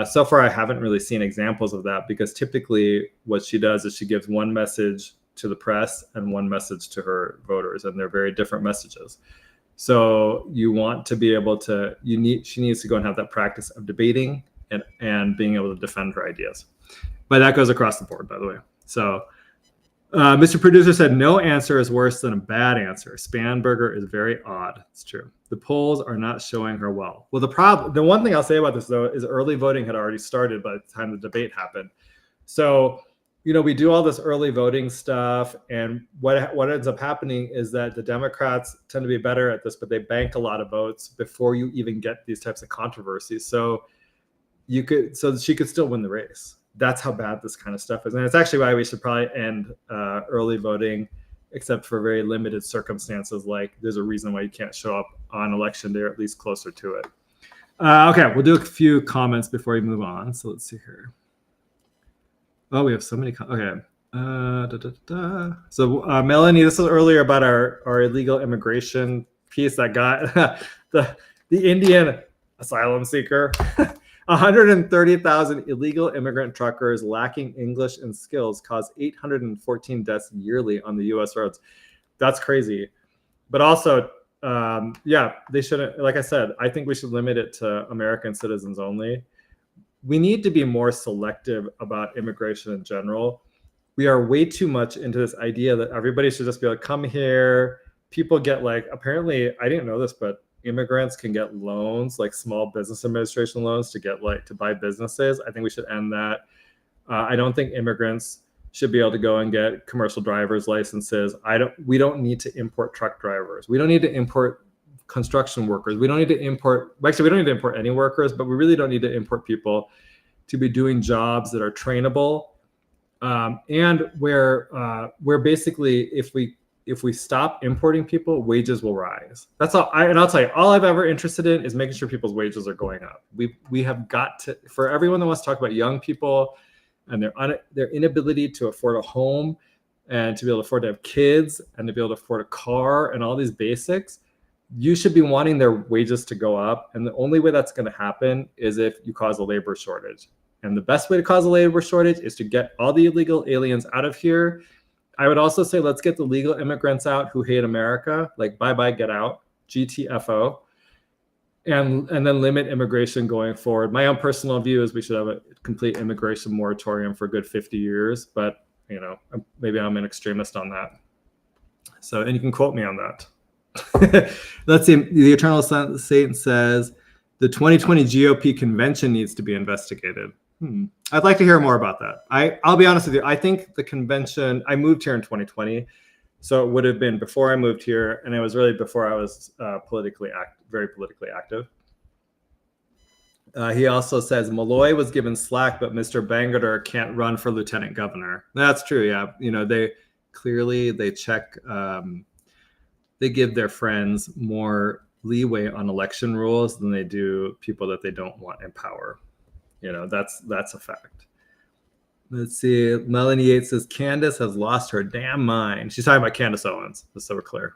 So far, I haven't really seen examples of that because typically what she does is she gives one message to the press and one message to her voters, and they're very different messages. So you want to be able to, she needs to go and have that practice of debating and being able to defend her ideas. But that goes across the board, by the way. So Mr. Producer said, no answer is worse than a bad answer. Spanberger is very odd. It's true. The polls are not showing her well. Well, the one thing I'll say about this, though, is early voting had already started by the time the debate happened. So, we do all this early voting stuff. And what ends up happening is that the Democrats tend to be better at this, but they bank a lot of votes before you even get these types of controversies. So she could still win the race. That's how bad this kind of stuff is. And it's actually why we should probably end early voting, except for very limited circumstances. Like there's a reason why you can't show up on election day or at least closer to it. Okay, we'll do a few comments before we move on. So let's see here. Oh, we have so many. Okay. So Melanie, this was earlier about our illegal immigration piece that got the Indian asylum seeker. 130,000 illegal immigrant truckers lacking English and skills cause 814 deaths yearly on the U.S. roads. That's crazy. But also, yeah, they shouldn't. Like I said, I think we should limit it to American citizens only. We need to be more selective about immigration in general. We are way too much into this idea that everybody should just be like, come here. People get like, apparently, I didn't know this, but immigrants can get loans, like small business administration loans to get like to buy businesses. I think we should end that. I don't think immigrants should be able to go and get commercial driver's licenses. We don't need to import truck drivers. We don't need to import construction workers. We don't need to import, actually, we don't need to import any workers, but we really don't need to import people to be doing jobs that are trainable. And where basically if we stop importing people, wages will rise. That's all. And I'll tell you, all I've ever interested in is making sure people's wages are going up. We have got to, for everyone that wants to talk about young people and their inability to afford a home and to be able to afford to have kids and to be able to afford a car and all these basics, you should be wanting their wages to go up. And the only way that's going to happen is if you cause a labor shortage. And the best way to cause a labor shortage is to get all the illegal aliens out of here. I would also say, let's get the legal immigrants out who hate America, like bye-bye, get out, GTFO, and then limit immigration going forward. My own personal view is we should have a complete immigration moratorium for a good 50 years, but you know, maybe I'm an extremist on that. So, and you can quote me on that. Let's see, the Eternal Satan says, the 2020 GOP convention needs to be investigated. I'd like to hear more about that. I'll be honest with you. I think the convention, I moved here in 2020, so it would have been before I moved here, and it was really before I was very politically active. He also says Malloy was given slack, but Mr. Bangerter can't run for lieutenant governor. That's true. Yeah, you know, they check. They give their friends more leeway on election rules than they do people that they don't want in power. You know, that's a fact. Let's see. Melanie Yates says Candace has lost her damn mind. She's talking about Candace Owens, just so we're clear.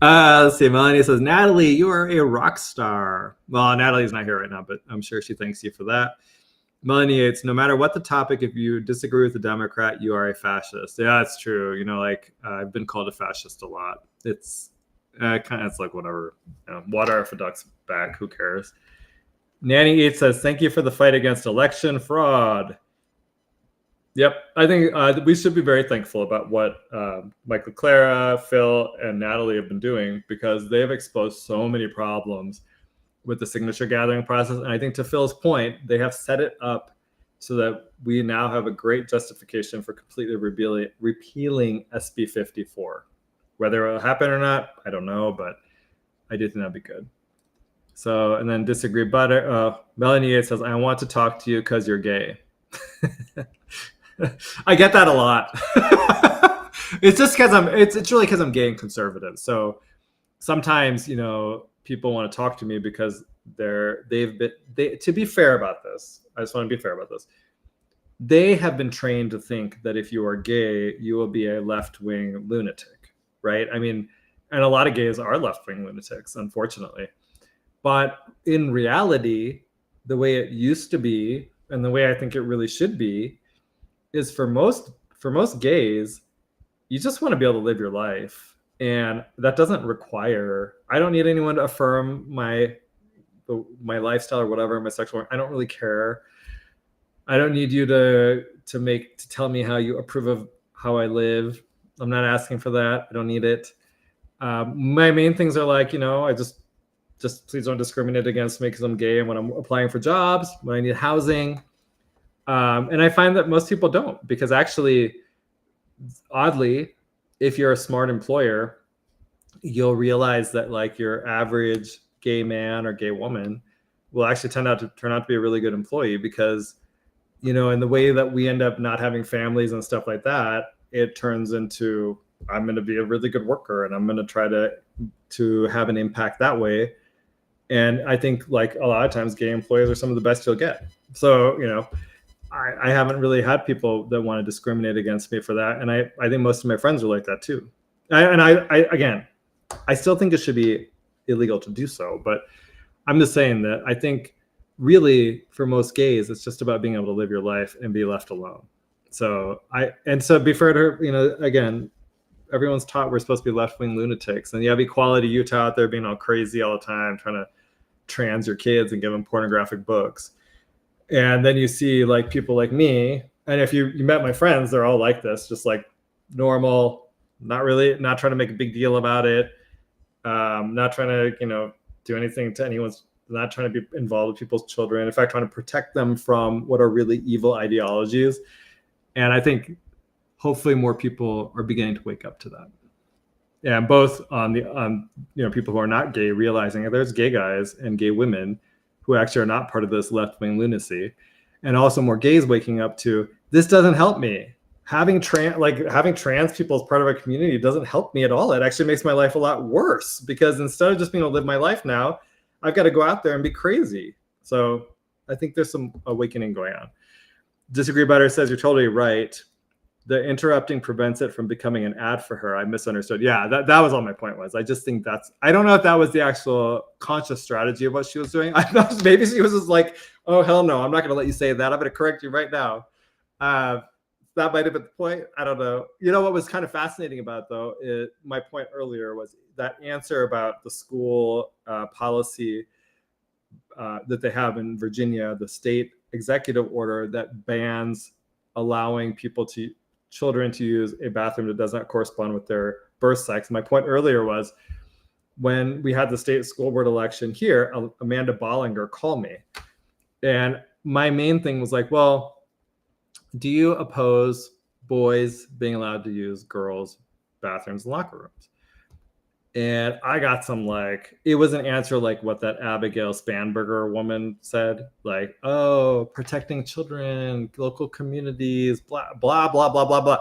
Let's see. Melanie says, Natalie, you are a rock star. Well, Natalie's not here right now, but I'm sure she thanks you for that. Melanie Yates, no matter what the topic, if you disagree with the Democrat, you are a fascist. Yeah, that's true. You know, like I've been called a fascist a lot. It's it's like whatever. You know, water off a duck's back. Who cares? Nanny Eats says, thank you for the fight against election fraud. Yep, I think we should be very thankful about what Michael Clara, Phil, and Natalie have been doing, because they have exposed so many problems with the signature gathering process. And I think to Phil's point, they have set it up so that we now have a great justification for completely repealing SB 54. Whether it will happen or not, I don't know, but I do think that'd be good. So, and then disagree, but Melanie Yates says, I want to talk to you because you're gay. I get that a lot. It's just because it's really because I'm gay and conservative. So sometimes, you know, people want to talk to me because to be fair about this, I just want to be fair about this. They have been trained to think that if you are gay, you will be a left-wing lunatic, right? I mean, and a lot of gays are left-wing lunatics, unfortunately. But in reality, the way it used to be, and the way I think it really should be, is for most gays, you just want to be able to live your life. And that doesn't require, I don't need anyone to affirm my lifestyle or whatever, my sexual, I don't really care. I don't need you to tell me how you approve of how I live. I'm not asking for that. I don't need it. My main things are like, you know, I just please don't discriminate against me because I'm gay and when I'm applying for jobs, when I need housing. And I find that most people don't, because actually, oddly, if you're a smart employer, you'll realize that like your average gay man or gay woman will actually turn out to be a really good employee, because, you know, in the way that we end up not having families and stuff like that, it turns into, I'm going to be a really good worker and I'm going to try to have an impact that way. And I think like a lot of times gay employees are some of the best you'll get. So, you know, I haven't really had people that want to discriminate against me for that. And I think most of my friends are like that too. Again, I still think it should be illegal to do so, but I'm just saying that I think really for most gays, it's just about being able to live your life and be left alone. So be fair to her, again, everyone's taught we're supposed to be left-wing lunatics, and you have Equality Utah out there being all crazy all the time, trying to trans your kids and give them pornographic books. And then you see like people like me, and if you met my friends, they're all like this, just like normal, not trying to make a big deal about it, not trying to do anything to anyone's, not trying to be involved with people's children, in fact trying to protect them from what are really evil ideologies. And I think hopefully more people are beginning to wake up to that. And both on people who are not gay, realizing that there's gay guys and gay women who actually are not part of this left-wing lunacy, and also more gays waking up to, this doesn't help me. Having trans people as part of our community doesn't help me at all. It actually makes my life a lot worse, because instead of just being able to live my life now, I've got to go out there and be crazy. So I think there's some awakening going on. Disagree Better says, you're totally right. The interrupting prevents it from becoming an ad for her. I misunderstood. Yeah, that was all my point was. I just think I don't know if that was the actual conscious strategy of what she was doing. I thought maybe she was just like, oh, hell no, I'm not going to let you say that. I'm going to correct you right now. That might have been the point. I don't know. What was kind of fascinating about though, my point earlier was that answer about the school policy that they have in Virginia, the state executive order that bans allowing children to use a bathroom that does not correspond with their birth sex. My point earlier was, when we had the state school board election here, Amanda Bollinger called me. And my main thing was like, well, do you oppose boys being allowed to use girls' bathrooms and locker rooms? And I got some it was an answer like what that Abigail Spanberger woman said, like, oh, protecting children, local communities, blah, blah, blah, blah, blah, blah.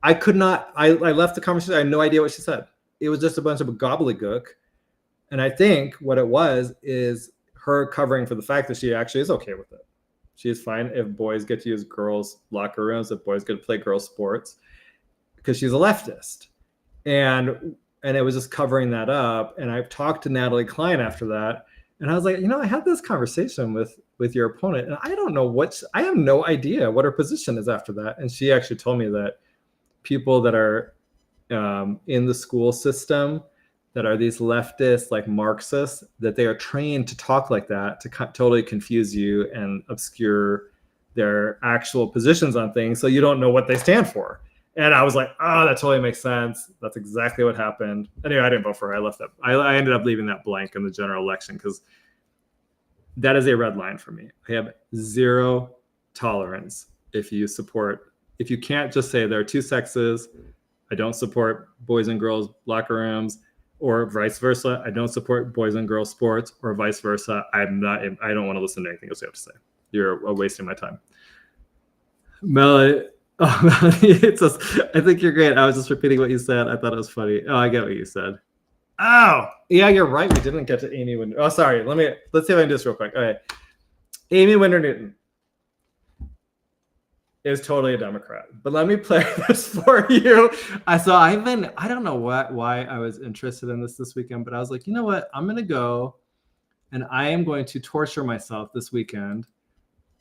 I left the conversation. I had no idea what she said. It was just a bunch of gobbledygook. And I think what it was is her covering for the fact that she actually is okay with it. She is fine if boys get to use girls' locker rooms, if boys get to play girls' sports, because she's a leftist. And it was just covering that up. And I've talked to Natalie Klein after that. And I was like, I had this conversation with your opponent, and I have no idea what her position is after that. And she actually told me that people that are in the school system that are these leftists, like Marxists, that they are trained to talk like that, to totally confuse you and obscure their actual positions on things, so you don't know what they stand for. And I was like, oh, that totally makes sense. That's exactly what happened. Anyway, I didn't vote for her. I left that. I ended up leaving that blank in the general election, because that is a red line for me. I have zero tolerance if you can't just say there are two sexes. I don't support boys and girls locker rooms, or vice versa. I don't support boys and girls sports, or vice versa. I don't want to listen to anything else you have to say. You're wasting my time. Melanie, I think you're great. I was just repeating what you said. I thought it was funny. Oh, I get what you said. Oh, yeah, you're right. We didn't get to Amy Winder. Oh, sorry. Let's see if I can do this real quick. Okay. Amy Winder Newton is totally a Democrat, but let me play this for you. I don't know why I was interested in this weekend, but I was like, you know what? I'm going to go and I am going to torture myself this weekend.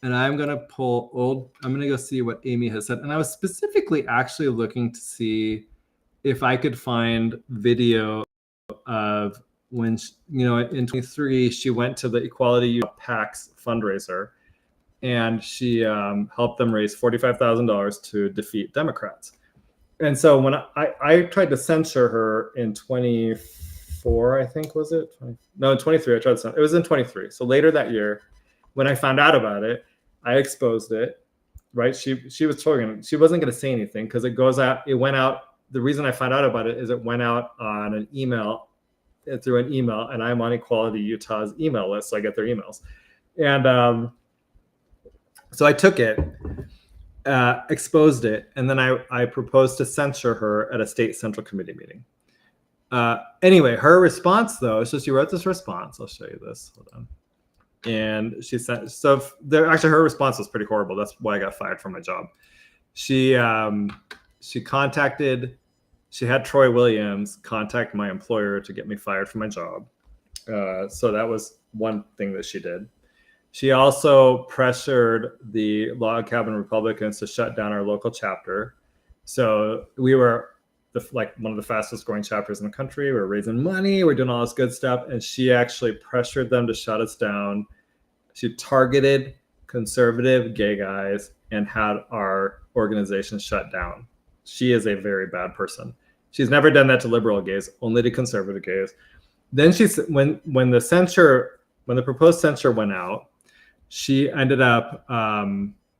And I'm going to I'm going to go see what Amy has said. And I was specifically actually looking to see if I could find video of when, in 23, she went to the Equality Utah PAC's fundraiser, and she helped them raise $45,000 to defeat Democrats. And so when I tried to censor her in 24, I think, was it? No, in 23, I tried to censor. It was in 23. So later that year, when I found out about it, I exposed it, right? She was talking. She wasn't going to say anything because it went out. The reason I found out about it is it went out on an email, through an email, and I'm on Equality Utah's email list, so I get their emails. And so I took it, exposed it, and then I proposed to censor her at a state central committee meeting. Anyway, her response though, so she wrote this response. I'll show you this. Hold on. And she said, so there, actually her response was pretty horrible. That's why I got fired from my job. She had Troy Williams contact my employer to get me fired from my job. So that was one thing that she did. She also pressured the Log Cabin Republicans to shut down our local chapter. So we were one of the fastest growing chapters in the country. We were raising money. We're doing all this good stuff. And she actually pressured them to shut us down. She targeted conservative gay guys and had our organization shut down. She is a very bad person. She's never done that to liberal gays, only to conservative gays. Then when the proposed censure went out, she ended up,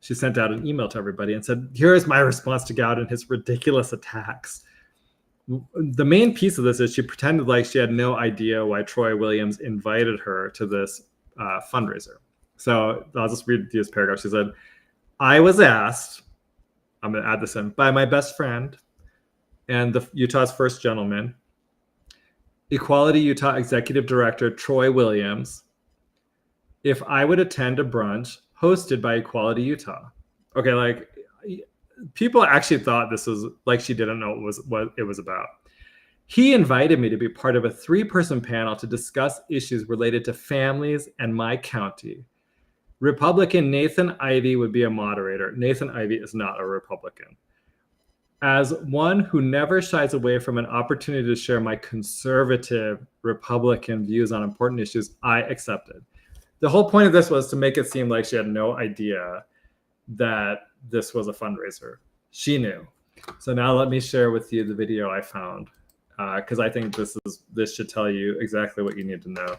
she sent out an email to everybody and said, here is my response to Goud and his ridiculous attacks. The main piece of this is she pretended like she had no idea why Troy Williams invited her to this fundraiser. So I'll just read this paragraph. She said, I was asked, I'm going to add this in, by my best friend and the Utah's first gentleman, Equality Utah Executive Director Troy Williams, if I would attend a brunch hosted by Equality Utah. Okay, like people actually thought this was like she didn't know what it was about. He invited me to be part of a 3-person panel to discuss issues related to families and my county. Republican Nathan Ivey would be a moderator. Nathan Ivey is not a Republican. As one who never shies away from an opportunity to share my conservative Republican views on important issues, I accepted. The whole point of this was to make it seem like she had no idea that this was a fundraiser. She knew. So now let me share with you the video I found, because I think this should tell you exactly what you need to know.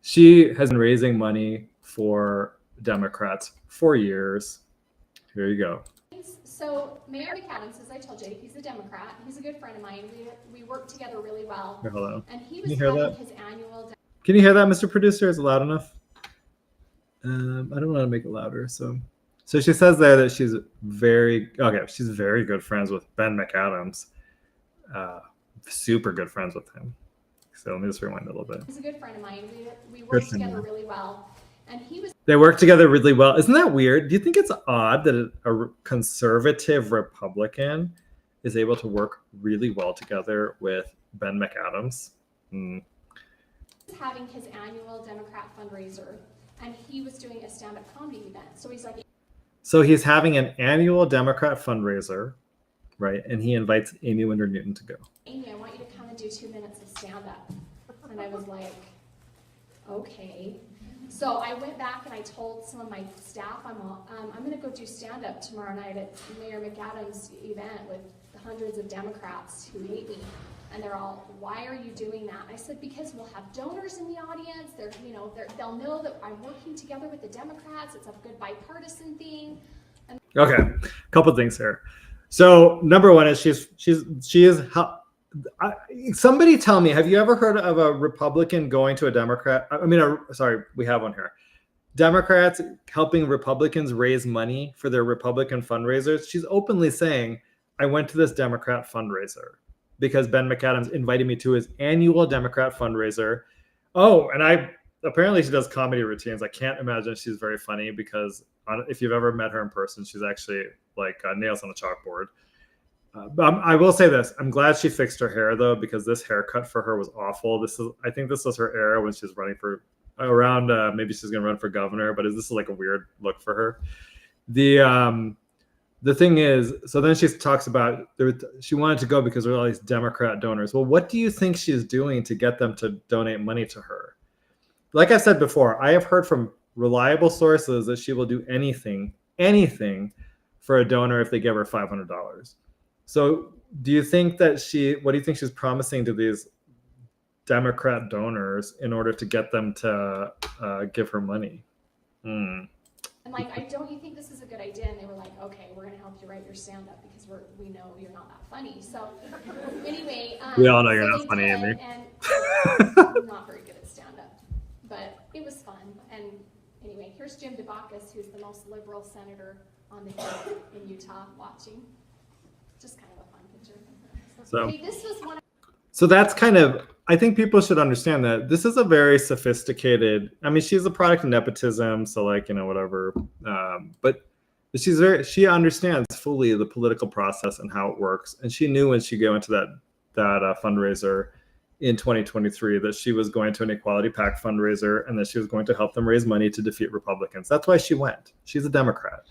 She has been raising money for Democrats for years. Here you go. So Mayor McAdams, as I told you, he's a Democrat. He's a good friend of mine. We work together really well. Here, hold on. And he was having his annual. Can you hear that, Mr. Producer? Is it loud enough? I don't want to make it louder. So she says there that she's very good friends with Ben McAdams. Super good friends with him. So let me just rewind a little bit. He's a good friend of mine. We work together really well. And they work together really well. Isn't that weird? Do you think it's odd that a conservative Republican is able to work really well together with Ben McAdams? He's having his annual Democrat fundraiser, and he was doing a stand-up comedy event. So he's having an annual Democrat fundraiser, right? And he invites Amy Winder Newton to go. Amy, I want you to come and do 2 minutes of stand-up. And I was like, okay. So I went back and I told some of my staff, I'm going to go do stand-up tomorrow night at Mayor McAdams' event with hundreds of Democrats who hate me. And they're all, why are you doing that? I said, because we'll have donors in the audience. They'll know that I'm working together with the Democrats. It's a good bipartisan thing. Okay, a couple things here. So number one is she is somebody tell me, have you ever heard of a Republican going to a Democrat? Sorry, we have one here. Democrats helping Republicans raise money for their Republican fundraisers. She's openly saying, I went to this Democrat fundraiser because Ben McAdams invited me to his annual Democrat fundraiser. Oh, and apparently she does comedy routines. I can't imagine she's very funny because if you've ever met her in person, she's actually like nails on a chalkboard. I will say this. I'm glad she fixed her hair though, because this haircut for her was awful. I think this was her era when she's running for around, maybe she's going to run for governor, but this is like a weird look for her. The thing is, so then she talks about she wanted to go because there were all these Democrat donors. Well, what do you think she's doing to get them to donate money to her? Like I said before, I have heard from reliable sources that she will do anything for a donor if they give her $500. So do you think that what do you think she's promising to these Democrat donors in order to get them to give her money? I'm like, don't you think this is a good idea? And they were like, okay, we're going to help you write your stand-up because we know you're not that funny. So anyway. We all know you're not funny, Amy. And I'm not very good at stand-up, but it was fun. And anyway, here's Jim DeBacchus, who's the most liberal senator on the Hill in Utah, watching. Just kind of a fun picture. So, okay, this was one. So that's kind of I think people should understand that this is a very sophisticated. I mean, she's a product of nepotism, so like whatever. But she understands fully the political process and how it works, and she knew when she go into that fundraiser in 2023 that she was going to an Equality PAC fundraiser and that she was going to help them raise money to defeat Republicans. That's why she went. She's a Democrat,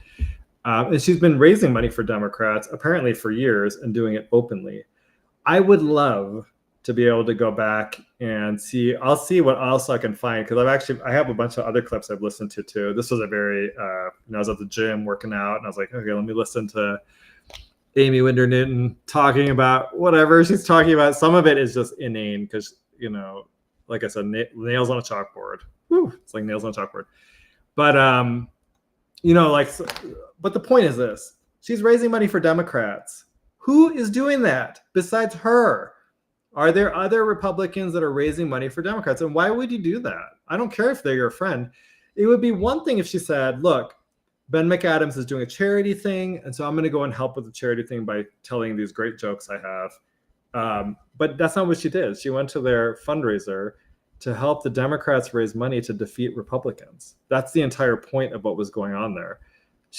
and she's been raising money for Democrats apparently for years and doing it openly. I would love to be able to go back and see. I'll see what else I can find, because I have a bunch of other clips I've listened to too. This was a very I was at the gym working out and I was like, okay, let me listen to Amy Winder Newton talking about whatever she's talking about. Some of it is just inane because like I said, nails on a chalkboard. Whew, it's like nails on a chalkboard. But but the point is this: she's raising money for Democrats. Who is doing that besides her? Are there other Republicans that are raising money for Democrats? And why would you do that? I don't care if they're your friend. It would be one thing if she said, look, Ben McAdams is doing a charity thing, and so I'm going to go and help with the charity thing by telling these great jokes I have. But that's not what she did. She went to their fundraiser to help the Democrats raise money to defeat Republicans. That's the entire point of what was going on there.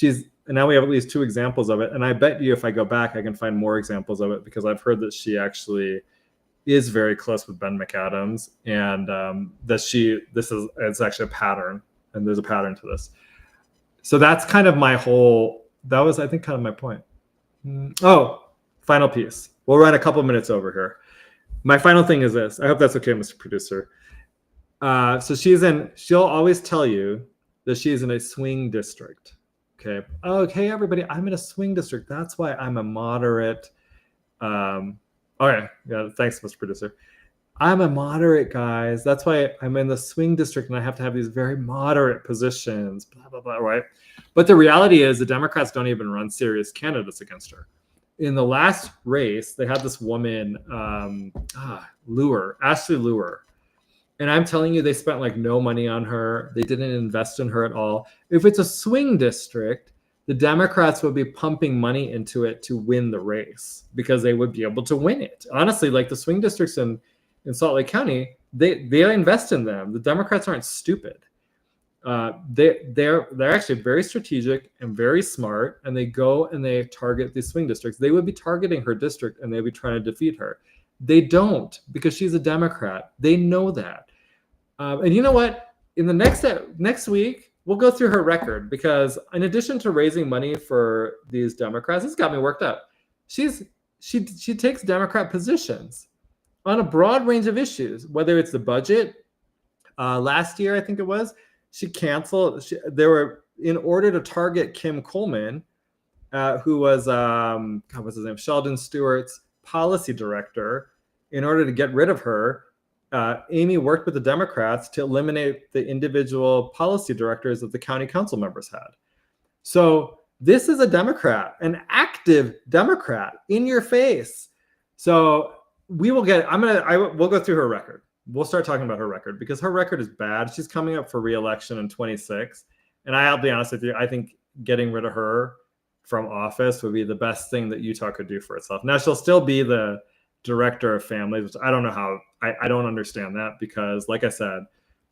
And now we have at least 2 examples of it. And I bet you if I go back, I can find more examples of it, because I've heard that she actually is very close with Ben McAdams, and that it's actually a pattern, and there's a pattern to this. So that's kind of that was, I think, kind of my point. Oh, final piece. We'll run a couple minutes over here. My final thing is this. I hope that's okay, Mr. Producer. So she'll always tell you that she's in a swing district. Okay. Okay, everybody, I'm in a swing district. That's why I'm a moderate. Okay. Yeah. Thanks, Mr. Producer. I'm a moderate, guys. That's why I'm in the swing district and I have to have these very moderate positions, blah, blah, blah, right? But the reality is the Democrats don't even run serious candidates against her. In the last race, they had this woman, Ashley Luer. And I'm telling you, they spent like no money on her. They didn't invest in her at all. If it's a swing district, the Democrats would be pumping money into it to win the race because they would be able to win it. Honestly, like the swing districts in Salt Lake County, they invest in them. The Democrats aren't stupid. They're actually very strategic and very smart, and they go and they target these swing districts. They would be targeting her district and they'd be trying to defeat her. They don't, because she's a Democrat. They know that. And you know what? In the next week, we'll go through her record, because in addition to raising money for these Democrats, this got me worked up. She takes Democrat positions on a broad range of issues, whether it's the budget. Last year, I think it was, she canceled. In order to target Kim Coleman, who was what's his name, Sheldon Stewart's policy director. In order to get rid of her, Amy worked with the Democrats to eliminate the individual policy directors that the county council members had. So this is a Democrat, an active Democrat, in your face. So we'll go through her record. We'll start talking about her record, because her record is bad. She's coming up for re-election in 26. And I'll be honest with you, I think getting rid of her from office would be the best thing that Utah could do for itself. Now, she'll still be the director of families, which I don't know how. I don't understand that, because like I said,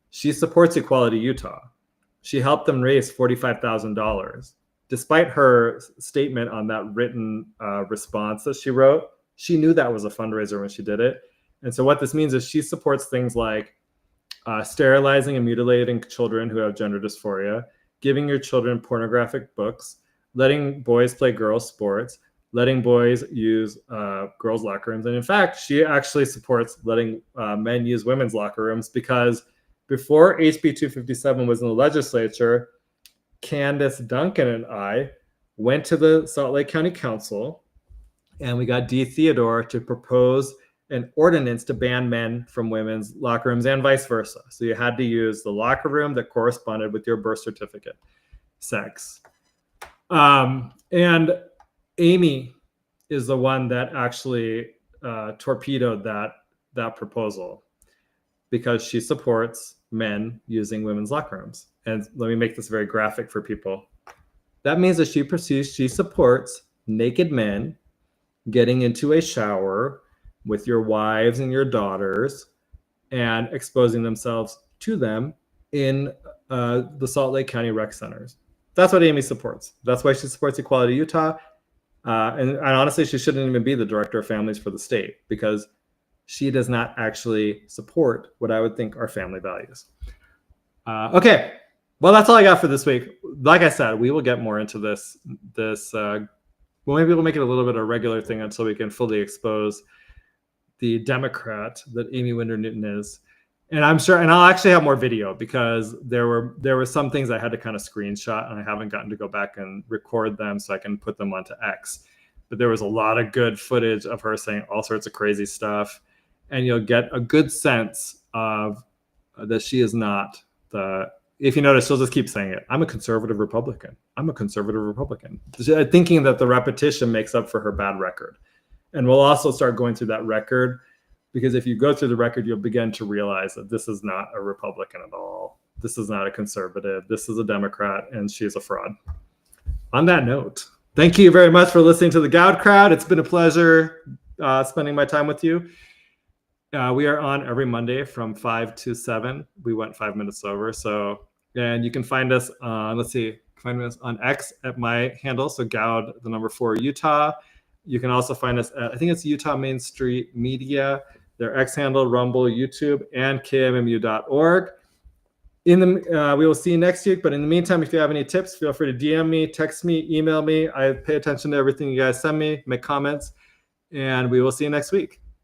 she supports Equality Utah. She helped them raise $45,000. Despite her statement on that written response that she wrote, she knew that was a fundraiser when she did it. And so what this means is she supports things like sterilizing and mutilating children who have gender dysphoria, giving your children pornographic books, letting boys play girls' sports, letting boys use girls' locker rooms. And in fact, she actually supports letting men use women's locker rooms, because before HB 257 was in the legislature, Candace Duncan and I went to the Salt Lake County Council, and we got Dee Theodore to propose an ordinance to ban men from women's locker rooms and vice versa. So you had to use the locker room that corresponded with your birth certificate sex. And Amy is the one that actually torpedoed that proposal, because she supports men using women's locker rooms. And let me make this very graphic for people. That means that she supports naked men getting into a shower with your wives and your daughters and exposing themselves to them in the Salt Lake County rec centers. That's what Amy supports. That's why she supports Equality Utah. And honestly, she shouldn't even be the director of families for the state, because she does not actually support what I would think are family values. Okay, well, that's all I got for this week. Like I said, we will get more into this. Well, maybe we'll make it a little bit of a regular thing until we can fully expose the Democrat that Amy Winder Newton is. And I'm sure, and I'll actually have more video, because there were some things I had to kind of screenshot, and I haven't gotten to go back and record them so I can put them onto X. But there was a lot of good footage of her saying all sorts of crazy stuff, and you'll get a good sense of that she is not the. If you notice, she'll just keep saying it. I'm a conservative Republican. I'm a conservative Republican, thinking that the repetition makes up for her bad record. And we'll also start going through that record, because if you go through the record, you'll begin to realize that this is not a Republican at all. This is not a conservative. This is a Democrat, and she is a fraud. On that note, thank you very much for listening to the Goud Crowd. It's been a pleasure spending my time with you. We are on every Monday from 5 to 7. We went 5 minutes over. And you can find us on, find us on X at my handle. So Goud, the number 4, Utah. You can also find us at, I think it's Utah Main Street Media, their X handle, Rumble, YouTube, and KMMU.org. We will see you next week. But in the meantime, if you have any tips, feel free to DM me, text me, email me. I pay attention to everything you guys send me, make comments, and we will see you next week.